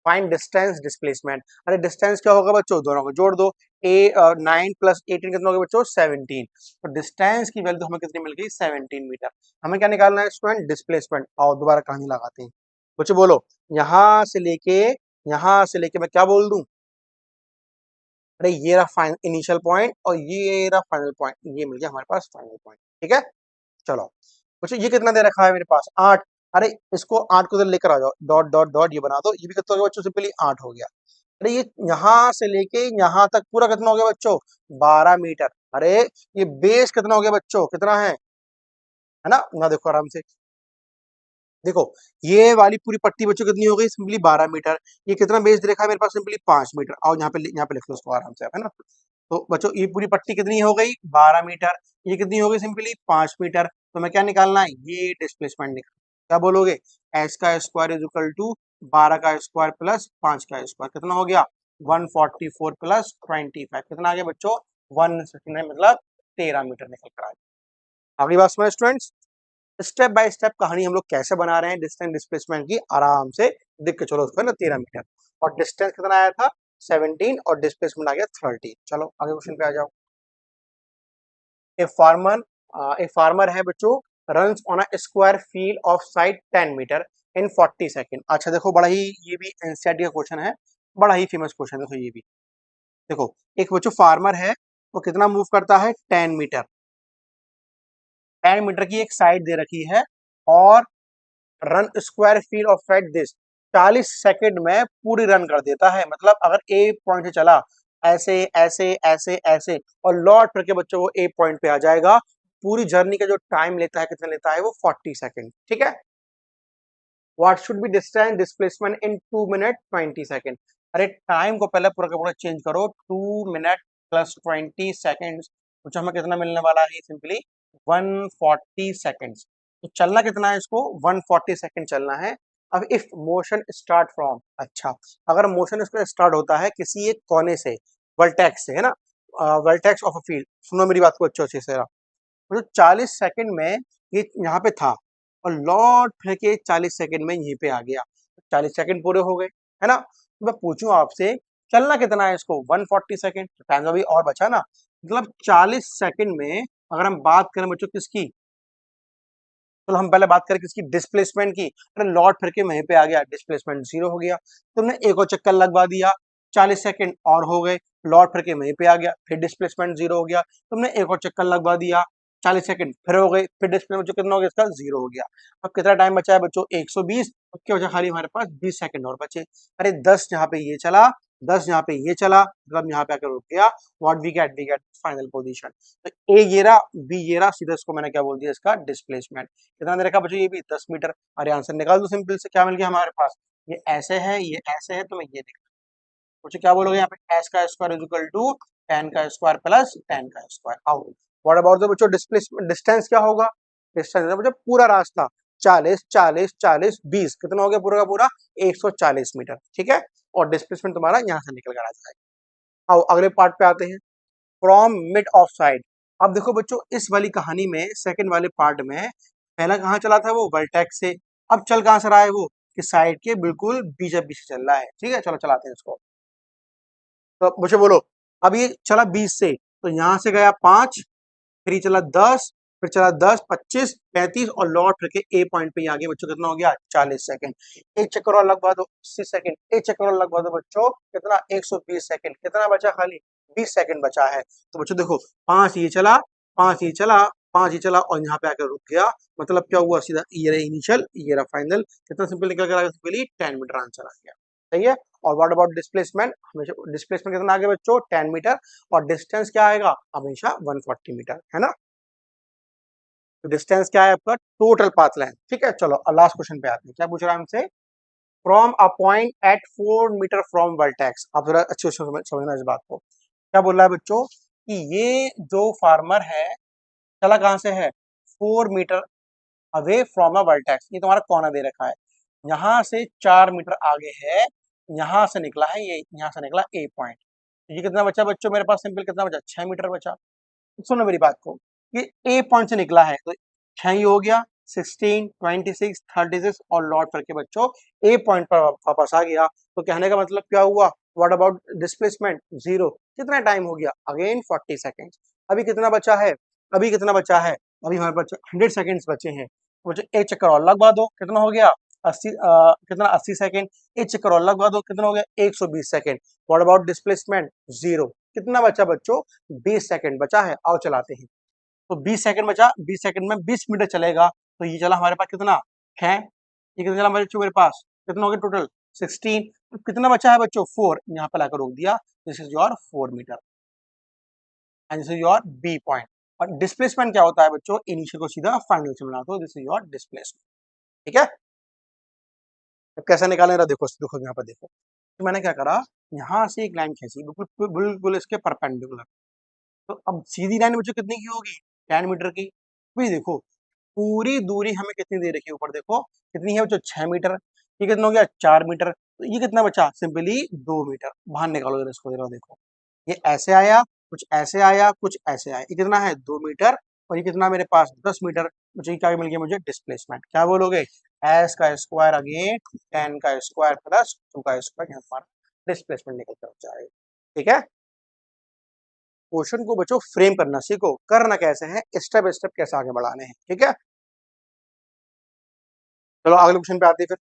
फाइंड डिस्टेंस डिस्प्लेसमेंट, अरे डिस्टेंस क्या होगा बच्चों, दोनों को जोड़ दो, ए 9 प्लस 18 कितना होगा बच्चों 17, तो डिस्टेंस की वैल्यू हमें कितनी मिल गई 17 मीटर। हमें क्या निकालना है स्टूडेंट, डिस्प्लेसमेंट। और दोबारा कहानी लगाते हैं बच्चों, बोलो यहां से लेके मैं क्या बोल दूं, अरे ये रहा फाइनल इनिशियल पॉइंट और ये रहा फाइनल पॉइंट, ये मिल गया हमारे पास फाइनल पॉइंट, ठीक है। चलो बच्चों ये कितना दे रखा है मेरे पास 8, अरे इसको 8 को इधर लेकर आ जाओ, डॉट डॉट डॉट ये बना दो, ये भी कितना हो गया बच्चों, सिंपली 8 हो गया। अरे ये यहाँ से लेके यहाँ तक पूरा कितना हो गया बच्चों 12 मीटर। अरे ये बेस कितना हो गया बच्चों, कितना है ना, यहाँ देखो आराम से, देखो ये वाली पूरी पट्टी बच्चों कितनी हो गई, सिंपली 12 मीटर। ये कितना बेस दे रखा है मेरे पास, सिंपली 5 मीटर। और यहाँ पे लिख लो उसको आराम से, है ना। तो बच्चों ये पूरी पट्टी कितनी हो गई 12 मीटर, ये कितनी हो गई सिंपली 5 मीटर। तो मैं क्या निकालना है, ये डिस्प्लेसमेंट निकाल, क्या बोलोगे, एस का स्क्वायर इज इक्वल टू 12 का स्क्वायर प्लस 5 का स्क्वायर, कितना हो गया 144 प्लस 25, कितना आ गया बच्चों 169, मतलब 13 मीटर निकल कर आ गया। अगली बात समझ स्टूडेंट्स, स्टेप बाय स्टेप कहानी हम लोग कैसे बना रहे हैं डिस्टेंस डिस्प्लेसमेंट की, आराम से देख के चलो उसको, है ना 13 मीटर, और डिस्टेंस कितना आया था 17 और डिस्प्लेसमेंट आ गया 30। चलो आगे क्वेश्चन पे आ जाओ। ए फार्मर ए फार्मर है बच्चों, runs on a square field of side 10 metre in 40 second. अच्छा देखो बड़ा ही, ये भी एनसीईआरटी का क्वेश्चन है, बड़ा ही फेमस क्वेश्चन है, देखो ये भी देखो, एक बच्चों फार्मर है, वो कितना मूव करता है 10 मीटर, 10 मीटर की एक साइड दे रखी है, और run square field of side this, 40 second में पूरी रन कर देता है। मतलब अगर ए पॉइंट से चला ऐसे ऐसे ऐसे ऐसे और लौट करके बच्चों वो ए पॉइंट पे आ जाएगा, पूरी जर्नी का जो टाइम लेता है कितना लेता है वो 40 सेकंड, ठीक है। What should be distance displacement in 2 minute 20 second, अरे टाइम को पहले पूरा का पूरा चेंज करो, 2 मिनट प्लस 20 सेकंड्स, कुछ हमें कितना मिलने वाला है, सिंपली 140 सेकंड्स। तो चलना कितना है इसको 140 सेकंड चलना है, अब इफ मोशन स्टार्ट फ्रॉम, अच्छा अगर मोशन इसका स्टार्ट होता है किसी एक कोने से, वर्टेक्स से, है ना, वर्टेक्स ऑफ अ फील्ड, सुनो मेरी बात को अच्छे से, मतलब 40 सेकंड में ये यहाँ पे था और लौट फिर के 40 सेकंड में यहीं पे आ गया, 40 सेकंड पूरे हो गए, है ना। तो मैं पूछूं आपसे चलना कितना है इसको, 140 सेकंड, टाइम अभी और बचा ना, मतलब 40 सेकंड में अगर हम बात करें बच्चों किसकी, तो हम पहले बात करें किसकी, डिस्प्लेसमेंट की, अरे लौट फिर के वहीं पे आ गया, डिस्प्लेसमेंट जीरो हो गया। तुमने एक और चक्कर लगवा दिया, 40 सेकंड और हो गए, लौट फिर के वहीं पे आ गया, फिर डिस्प्लेसमेंट जीरो हो गया। तुमने एक और चक्कर लगवा दिया, 40 सेकंड फिर हो गए, फिर डिस्प्लेसमेंट बच्चों कितना हो गया इसका, जीरो हो गया। अब कितना टाइम बचा है बच्चों, 120, अब क्या बचा खाली हमारे पास 20 सेकंड और बचे। अरे 10 यहाँ पे ये चला, 10 यहाँ पे ये चला, मतलब यहाँ पे आकर रुक गया, what we get final position. तो ए ये रहा, बी ये रहा, सीधा इसको मैंने क्या बोल दिया, इसका डिस्प्लेसमेंट। कितना दे रखा बच्चों, ये भी 10 मीटर। अरे आंसर निकाल दो सिंपल से, क्या मिल गया हमारे पास, ये ऐसे है, ये ऐसे है, तो मैं ये निकाल, बच्चों क्या बोलोगे यहाँ पे, एस का स्क्वायर इज इक्वल टू 10 का स्क्वायर प्लस 10 का स्क्वायर। आओ व्हाट अबाउट द बच्चों डिस्प्लेसमेंट, डिस्टेंस क्या होगा, डिस्टेंस बच्चों पूरा रास्ता 40 40 40 20, कितना हो गया पूरा का पूरा, 140 मीटर, ठीक है। और डिस्प्लेसमेंट तुम्हारा यहाँ से निकल कर आ जाएगा। आओ अगले पार्ट पे आते हैं, फ्रॉम मिड ऑफ साइड। अब देखो बच्चों इस वाली कहानी में सेकंड वाले पार्ट में पहला कहाँ चला था, वो वर्टेक्स से, अब चल कहाँ से रहा है वो, कि साइड के बिल्कुल बीच बीच से चल रहा है, ठीक है। चलो चलाते हैं इसको, तो मुझे बोलो, अब ये चला 20 से, तो यहाँ से गया 5, फिर ये चला 10, फिर चला 10 25 35 और लौट फिर के ए पॉइंट पे ही आ गया बच्चों, कितना हो गया 40 सेकंड। एक चक्कर और लगवा दो 80 सेकंड, एक चक्कर और लगवा दो बच्चों, कितना 120 सेकंड, कितना बचा खाली 20 सेकंड बचा है। तो बच्चों देखो 5 ये चला, 5 ये चला, 5 ये चला और यहाँ पे आकर रुक गया, मतलब क्या हुआ, सीधा ये रहा इनिशियल, ये रहा फाइनल, कितना सिंपल निकल कर आ गया, सिंपली 10 मीटर आंसर आ गया, सही है। और व्हाट अबाउट डिस्प्लेसमेंट, हमेशा डिस्प्लेसमेंट कितना आ गया बच्चों 10 मीटर, और डिस्टेंस क्या आएगा हमेशा 140 मीटर, है ना। तो डिस्टेंस क्या है आपका, टोटल पाथ लेंथ, ठीक है। चलो लास्ट क्वेश्चन पे आते हैं, क्या पूछ रहा है हमसे, from a point at 4 metre from vertex. आप जरा अच्छे से समझना इस बात को, क्या बोल रहा है बच्चों, कि ये जो फार्मर है चला कहां से है, 4 metre away from a vertex, ये तुम्हारा कॉर्नर दे रखा है, यहाँ से 4 मीटर आगे है, यहाँ से निकला है ये, यहाँ से निकला ए पॉइंट, ये कितना बचा बच्चों मेरे पास, सिंपल कितना बचा, 6 मीटर बचा। सुनो मेरी बात को, ये ए पॉइंट से निकला है तो 6 ही हो गया, 16 26 36 और लौट करके बच्चों ए पॉइंट पर वापस आ गया। तो कहने का मतलब क्या हुआ, व्हाट अबाउट डिस्प्लेसमेंट, जीरो। कितना टाइम हो गया, अगेन 40 सेकेंड्स। अभी कितना बचा है, अभी कितना बचा है, अभी हमारे पास 100 सेकेंड्स बचे हैं। मुझे एक चक्कर और लगवा दो, कितना हो गया 80, कितना 80 सेकेंड, एक चक्कर और लगवा दो, कितना हो गया 120 second. What about displacement, zero. कितना बचा बच्चों, 20 सेकंड बचा है। आओ चलाते हैं, तो 20 सेकंड बचा, 20 सेकंड में 20 मीटर चलेगा, तो ये चला हमारे पास कितना है, ये कितना चला हमारे बच्चों, मेरे पास कितना हो गया टोटल 16। तो कितना बचा है बच्चों 4, यहाँ पर लाकर रोक दिया, this is your 4 metre and this is your B point. और डिस्प्लेसमेंट क्या होता है बच्चों, इनिशियल को सीधा फाइनल से मिला दो, दिस इज योर डिस्प्लेसमेंट, ठीक है। अब कैसे निकालें, रहा देखो देखो यहाँ पर देखो, तो मैंने क्या करा, यहाँ से एक लाइन खींची बिल्कुल बिल्कुल इसके परपेंडिकुलर, तो अब सीधी लाइन बच्चों कितनी की होगी, 10 मीटर की। भाई देखो पूरी दूरी हमें कितनी दे रखी है, ऊपर देखो कितनी है बच्चों 6 मीटर, ये कितना हो गया 4 मीटर, तो ये कितना बचा, सिंपली 2 मीटर। बाहर निकालो जरा इसको, जरा देखो, ये ऐसे आया, कुछ ऐसे आया, कुछ ऐसे आया, ये कितना है 2 मीटर, और ये कितना मेरे पास 10 मीटर। मुझे क्या मिल गया, मुझे डिस्प्लेसमेंट, क्या बोलोगे, एस का स्क्वायर अगेन 10 का स्क्वायर प्लस 2 का स्क्वायर, यहाँ पर डिस्प्लेसमेंट निकल कर जाएगा, ठीक है। क्वेश्चन को बच्चों फ्रेम करना सीखो, करना कैसे है, स्टेप बाय स्टेप कैसे आगे बढ़ाने हैं, ठीक है। चलो अगले क्वेश्चन पे आते हैं फिर।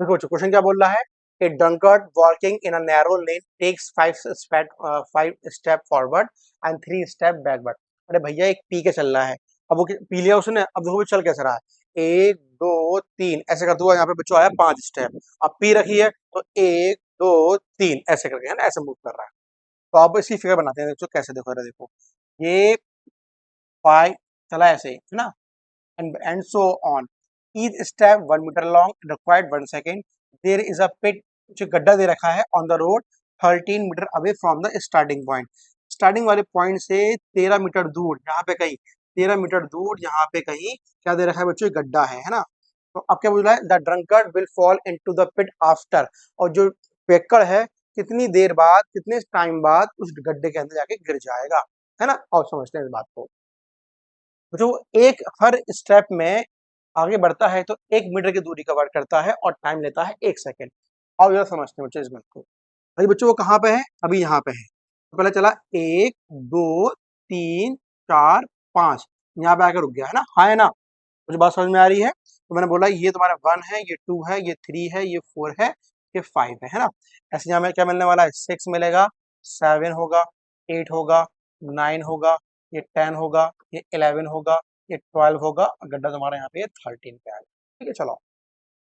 देखो बच्चों क्वेश्चन क्या बोल रहा है, a drunkard walking in a narrow lane takes 5 step forward and 3 step backward. अरे भैया एक पी के चल रहा है, अब वो पी लिया उसने, अब देखो वो चल कैसे रहा है, 1 2 3 ऐसे करते हुआ यहाँ पे बच्चों आया 5 स्टेप, अब पी रखी है तो 1 2 3 ऐसे करके, है ना, ऐसे मूव कर रहा है। तो आप इसी फिगर बनाते हैं, देखो कैसे, देखो अरे देखो, ये 5 चला ऐसे, है ना, and so on, each step 1 metre long required 1 second. There is a pit, जो गड्ढा दे रखा है on the road 13 metre away from the starting point. Starting वाले पॉइंट से 13 मीटर दूर, यहाँ पे कहीं 13 मीटर दूर यहाँ पे कहीं क्या दे रखा है बच्चों, गड्ढा है ना। तो अब क्या बोल रहा है, the drunkard will fall into the pit after, और जो पेक्कड़ है कितनी देर बाद, कितने टाइम बाद उस गड्ढे के अंदर जाके गिर जाएगा, है ना। और समझते हैं इस बात को। जो एक हर स्टेप में आगे बढ़ता है तो 1 मीटर की दूरी कवर करता है और टाइम लेता है 1 सेकेंड। और जरा समझते हैं बच्चों इस बात को। अभी बच्चों वो कहाँ पे है, अभी यहाँ पे है। तो पहले चला 1 2 3 4 5, यहाँ पे आकर रुक गया है ना, हाँ है ना। मुझे बात समझ में आ रही है। तो मैंने बोला ये तुम्हारा 1 है, ये 2 है, ये 3 है, ये 4 है, ये 5 है ना। ऐसे यहाँ में क्या मिलने वाला है, 6 मिलेगा, 7 होगा, 8 होगा, 9 होगा, ये 10 होगा, ये 11 होगा, ये 12 होगा, और गड्ढा तुम्हारा यहाँ पे 13 पे आ गया। ठीक है चलो।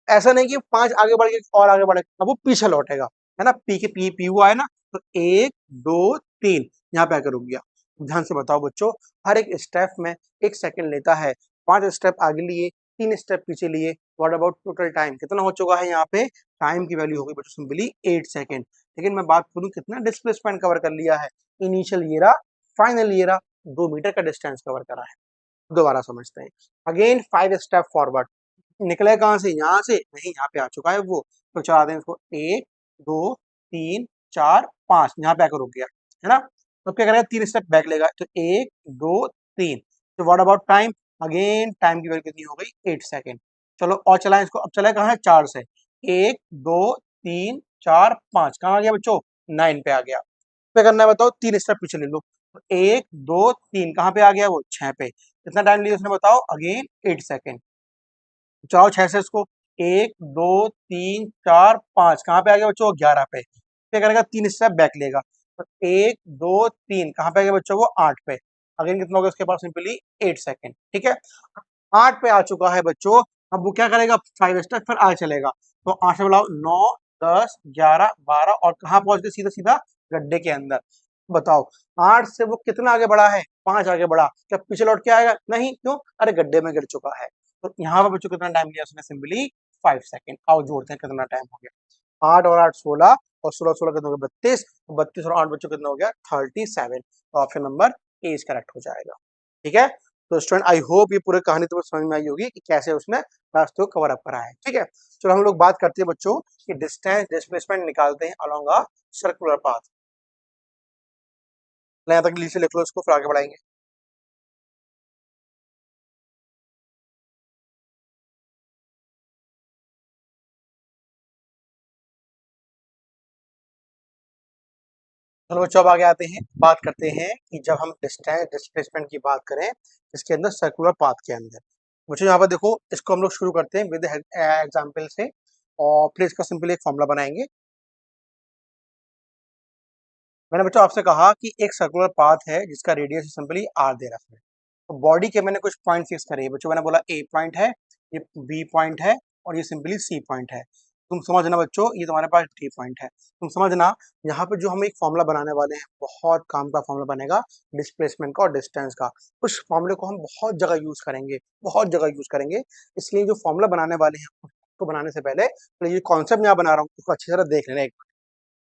ऐसा नहीं कि 5 आगे बढ़ के और आगे बढ़ेगा, अब वो पीछे लौटेगा, है ना। पी के पी हुआ है ना, तो 1 2 3 यहाँ पे आकर रुक गया। ध्यान से बताओ बच्चों, हर एक स्टेप में 1 सेकेंड लेता है। 5 स्टेप आगे लिए, 3 स्टेप पीछे लिए। व्हाट अबाउट टोटल टाइम, कितना हो चुका है यहाँ पे, टाइम की वैल्यू हो गई बच्चों सिंपली 8 सेकेंड। लेकिन मैं बात करूँ कितना डिस्प्लेसमेंट कवर कर लिया है, इनिशियल ये रहा, फाइनल ये रहा, 2 मीटर का डिस्टेंस कवर करा है। दोबारा समझते हैं। अगेन 5 स्टेप फॉरवर्ड, निकले कहाँ से, यहाँ से नहीं, यहाँ पे आ चुका है वो। तो चला दें इसको, 1 2 3 4 5, यहाँ पे आकर रुक गया, है ना। तो क्या करेगा, 3 स्टेप बैक लेगा, तो 1 2 3। तो what about time, again time की वैल्यू कितनी हो गई, 8 सेकेंड। चलो और चलाएं इसको, अब चला कहाँ है, 4 से, 1 2 3 4 5, कहाँ आ गया बच्चों, 9 पे आ गया। क्या करना है बताओ, 3 स्टेप पीछे ले लो। तो 1 2 3, कहाँ पे आ गया वो, 6 पे। कितना टाइम लिया उसने बताओ, अगेन 8 सेकेंड। जाओ 6 से इसको, 1 2 3 4 5, कहाँ पे आ गया बच्चों, 11 पे। क्या करेगा, 3 स्टेप बैक लेगा, तो 1 2 3, कहाँ पे आ गया बच्चों वो, 8 पे। अगेन कितना हो गया उसके पास, सिंपली 8 सेकेंड। ठीक है, 8 पे आ चुका है बच्चों। अब वो क्या करेगा, 5 स्टेप फिर आगे चलेगा। तो 8 से बुलाओ, 9 10 11 12, और कहाँ पहुंच गए, सीधा सीधा गड्ढे के अंदर। बताओ 8 से वो कितना आगे बढ़ा है, 5 आगे बढ़ा, क्या पीछे लौट के आएगा, नहीं, क्यों, अरे गड्ढे में गिर चुका है। तो यहाँ पर बच्चों कितना टाइम लिया उसने, सिंपली 5 सेकेंड। आओ जोड़ते हैं कितना टाइम हो गया, 8 और 8 16, और 16 16 कितना हो गया, 32, 32 और 8 बच्चों कितना हो गया, 37। तो option number A is correct हो जाएगा। ठीक है, तो स्टूडेंट आई होप ये पूरी कहानी तुम्हें समझ में आई होगी कि कैसे उसने रास्ते को कवर अप करा है। ठीक है, चलो हम लोग बात करते हैं बच्चों कि डिस्टेंस डिस्प्लेसमेंट निकालते हैं अलोंग अ सर्कुलर पाथ। यहाँ तक नीचे लिख लो इसको, फिर आगे बढ़ाएंगे। चलो बच्चों अब आगे आते हैं, बात करते हैं कि जब हम डिस्टेंस डिस्प्लेसमेंट की बात करें इसके अंदर सर्कुलर पाथ के अंदर। मुझे यहाँ पर देखो, इसको हम लोग शुरू करते हैं विद एग्जाम्पल से, और फिर इसका सिंपली एक फॉर्मूला बनाएंगे। मैंने बच्चों आपसे कहा कि एक सर्कुलर पाथ है जिसका रेडियस सिंपली आर दे रखा है। तो बॉडी के मैंने कुछ पॉइंट फिक्स करे बच्चों, मैंने बोला ए पॉइंट है, ये बी पॉइंट है, और ये सिंपली सी पॉइंट है। तुम समझना बच्चों, ये तुम्हारे पास डी पॉइंट है। तुम समझना, यहाँ पे जो हम एक फॉर्मूला बनाने वाले हैं, बहुत काम का फॉर्मूला बनेगा डिस्प्लेसमेंट का और डिस्टेंस का। उस फॉर्मूले को हम बहुत जगह यूज करेंगे, बहुत जगह यूज करेंगे। इसलिए जो फॉर्मूला बनाने वाले हैं उसको बनाने से पहले तो ये कॉन्सेप्ट यहाँ बना रहा हूँ, उसको अच्छी तरह देख लेना।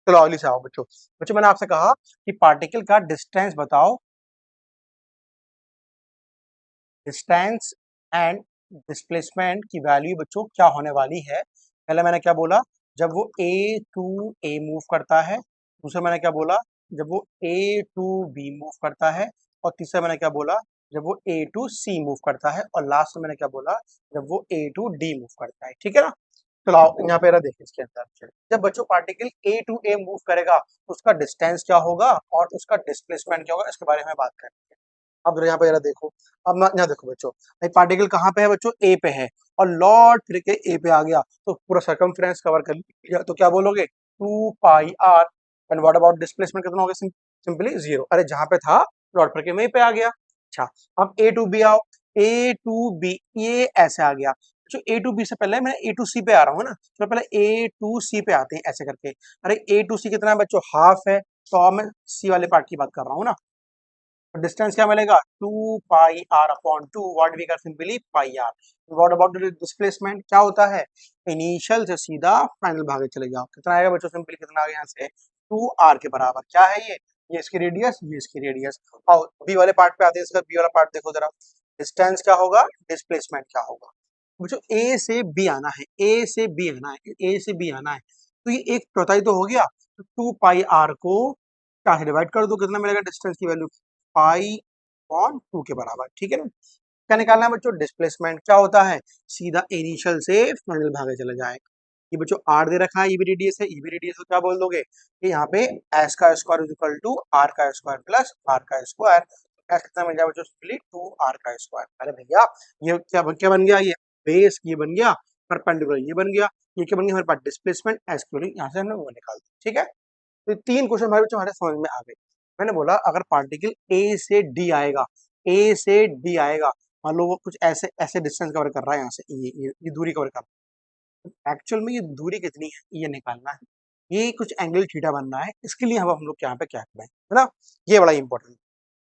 चलो अगली से आओ बच्चों। बच्चों मैंने आपसे कहा कि पार्टिकल का डिस्टेंस बताओ, डिस्टेंस एंड डिस्प्लेसमेंट की वैल्यू बच्चों क्या होने वाली है। पहले मैंने क्या बोला, जब वो ए टू ए मूव करता है। दूसरा मैंने क्या बोला, जब वो ए टू बी मूव करता है। और तीसरा मैंने क्या बोला, जब वो ए टू सी मूव करता है। और लास्ट में मैंने क्या बोला, जब वो ए टू डी मूव करता है। ठीक है ना। चलो आओ यहाँ पे देखिए इसके अंदर, जब बच्चों particle A to A move करेगा तो उसका डिस्टेंस क्या होगा और उसका डिस्प्लेसमेंट क्या होगा, इसके बारे में बात करेंगे। अब यहाँ पे जरा देखो, अब यहाँ देखो बच्चों, भाई पार्टिकल कहाँ पे है बच्चों, ए पे है, और लौट फिर के ए पे आ गया, तो पूरा सर्कमफ्रेंस कवर कर लिया। तो क्या बोलोगे, 2 pi R. And what about displacement कितना हो गया, सिंपली 0। अरे जहाँ पे था लौट फिर के वहीं पे आ गया। अच्छा, अब ए टू बी आओ, ए टू बी ये ऐसे आ गया। जो ए टू बी से पहले मैं ए टू सी पे आ रहा हूँ ना, तो पहले ए टू सी पे आते हैं ऐसे करके। अरे ए टू सी कितना है बच्चों, हाफ है, तो अब मैं सी वाले पार्ट की बात कर रहा हूँ ना। तो डिस्टेंस क्या मिलेगा 2 पाई r/2 व्हाट वी कर simply pi R. What about the displacement क्या होता है इनिशियल से सीधा फाइनल भागे चले जाओ कितना आएगा बच्चों सिंपली कितना आ गया यहाँ से 2r के बराबर क्या है ये इसकी रेडियस ये इसकी रेडियस। और बी वाले पार्ट पे आते हैं इसका बी वाला पार्ट देखो जरा डिस्टेंस क्या होगा डिस्प्लेसमेंट क्या होगा बच्चों ए से बी आना है ए से बी आना है ए से बी आना है तो ये एक चौथाई तो हो गया तो 2 पाई r को 4 से डिवाइड कर दो कितना मिलेगा डिस्टेंस की वैल्यू पाई/2 के बराबर ठीक है ना। क्या निकालना है बच्चों डिस्प्लेसमेंट क्या होता है सीधा इनिशियल से फाइनल भागे चला जाएगा। ये बच्चों आर दे रखा है ये भी रेडियस है ये भी रेडियस है क्या बोल दोगे कि यहाँ पे एस का square is equal to R का स्क्वायर प्लस आर का स्क्वायर। एस कितना मिल जाएगा बच्चों सिंपली 2r का स्क्वायर। अरे भैया ये क्या बन गया ये बेस ये बन गया परपेंडिकुलर ये बन गया ये क्या बन गया हमारे पास डिस्प्लेसमेंट एस की वैल्यू यहाँ से हमने वो निकाल दी ठीक है। तो 3 क्वेश्चन हमारे बच्चों हमारे समझ में आ गए। मैंने बोला अगर पार्टिकल ए से डी आएगा ए से डी आएगा मान लो वो कुछ ऐसे ऐसे डिस्टेंस कवर कर रहा है यहाँ से ये दूरी कवर कर रहा है एक्चुअल में ये दूरी कितनी है ये निकालना है ये कुछ एंगल थीटा बनना है इसके लिए हम लोग यहाँ पे क्या करें है ना ये बड़ा इंपॉर्टेंट।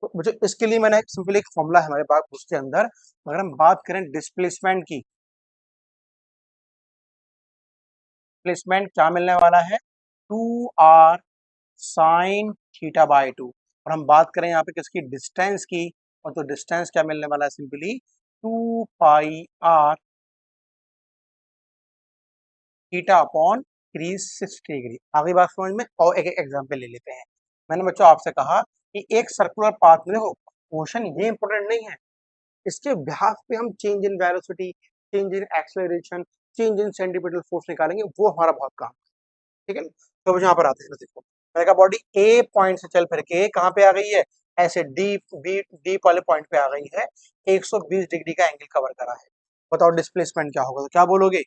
तो मुझे इसके लिए मैंने सिंपल एक फॉर्मूला है हमारे पास उसके अंदर अगर हम बात करें डिस्प्लेसमेंट की डिस्प्लेसमेंट क्या मिलने वाला है 2r साइन थीटा बाई 2 और हम बात करें यहाँ पे किसकी डिस्टेंस की और तो डिस्टेंस क्या मिलने वाला है सिंपली 2 पाई r थीटा अपॉन 360 डिग्री। आगे बात समझ में और एक एक एग्जांपल ले लेते हैं। मैंने बच्चों आपसे कहा कि एक सर्कुलर पाथ में देखो क्वेश्चन ये इंपॉर्टेंट नहीं है इसके बिहाफ पे हम change in velocity change in acceleration change in centripetal force निकालेंगे वो हमारा बहुत काम ठीक है ना। तो अब यहाँ पर आते हैं देखो मैंने कहा बॉडी ए पॉइंट से चल फिर के कहाँ पे आ गई है ऐसे डी बी डी वाले पॉइंट पे आ गई है 120 डिग्री का एंगल कवर करा है। बताओ डिस्प्लेसमेंट क्या होगा तो क्या बोलोगे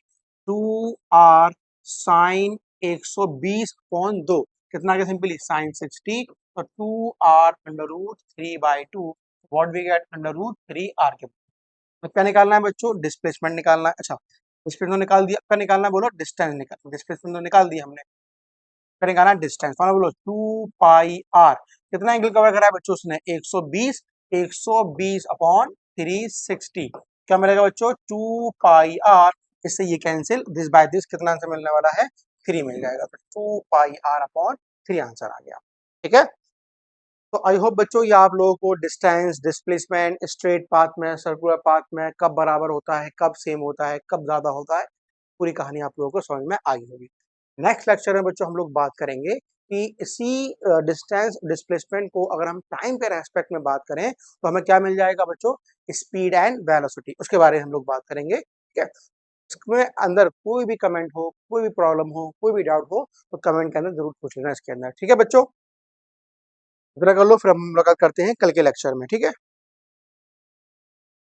2r साइन 120/2 कितना के सिंपली साइन 60 और 2r under root 3/2 what we get under root 3r के। तो क्या निकालना है बच्चों डिस्प्लेसमेंट निकालना है। अच्छा डिस्प्लेसमेंट निकाल दिया क्या निकालना है बोलो डिस्टेंस निकाल डिस्प्लेसमेंट तो निकाल दिया हमने क्या निकालना डिस्टेंस मानो बोलो 2 पाई r कितना एंगल कवर करा है बच्चों उसने 120 अपॉन 360 क्या मिलेगा बच्चों 2 पाई r इससे ये कैंसिल दिस बाय दिस कितना आंसर मिलने वाला है 3 मिल जाएगा तो 2 पाई r अपॉन 3 आंसर आ गया ठीक है। तो आई होप बच्चों ये आप लोगों को डिस्टेंस डिस्प्लेसमेंट स्ट्रेट पाथ में सर्कुलर पाथ में कब बराबर होता है कब सेम होता है कब ज्यादा होता है पूरी कहानी आप लोगों को समझ में आई होगी। नेक्स्ट लेक्चर में बच्चों हम लोग बात करेंगे कि इसी डिस्टेंस डिस्प्लेसमेंट को अगर हम टाइम के रेस्पेक्ट में बात करें तो हमें क्या मिल जाएगा बच्चों स्पीड एंड वेलोसिटी उसके बारे में हम लोग बात करेंगे ठीक है। इसमें अंदर कोई भी कमेंट हो कोई भी प्रॉब्लम हो कोई भी डाउट हो तो कमेंट के अंदर जरूर पूछ लेना इसके अंदर ठीक है बच्चों। इतना कर लो फिर हम मुलाकात करते हैं कल के लेक्चर में ठीक है।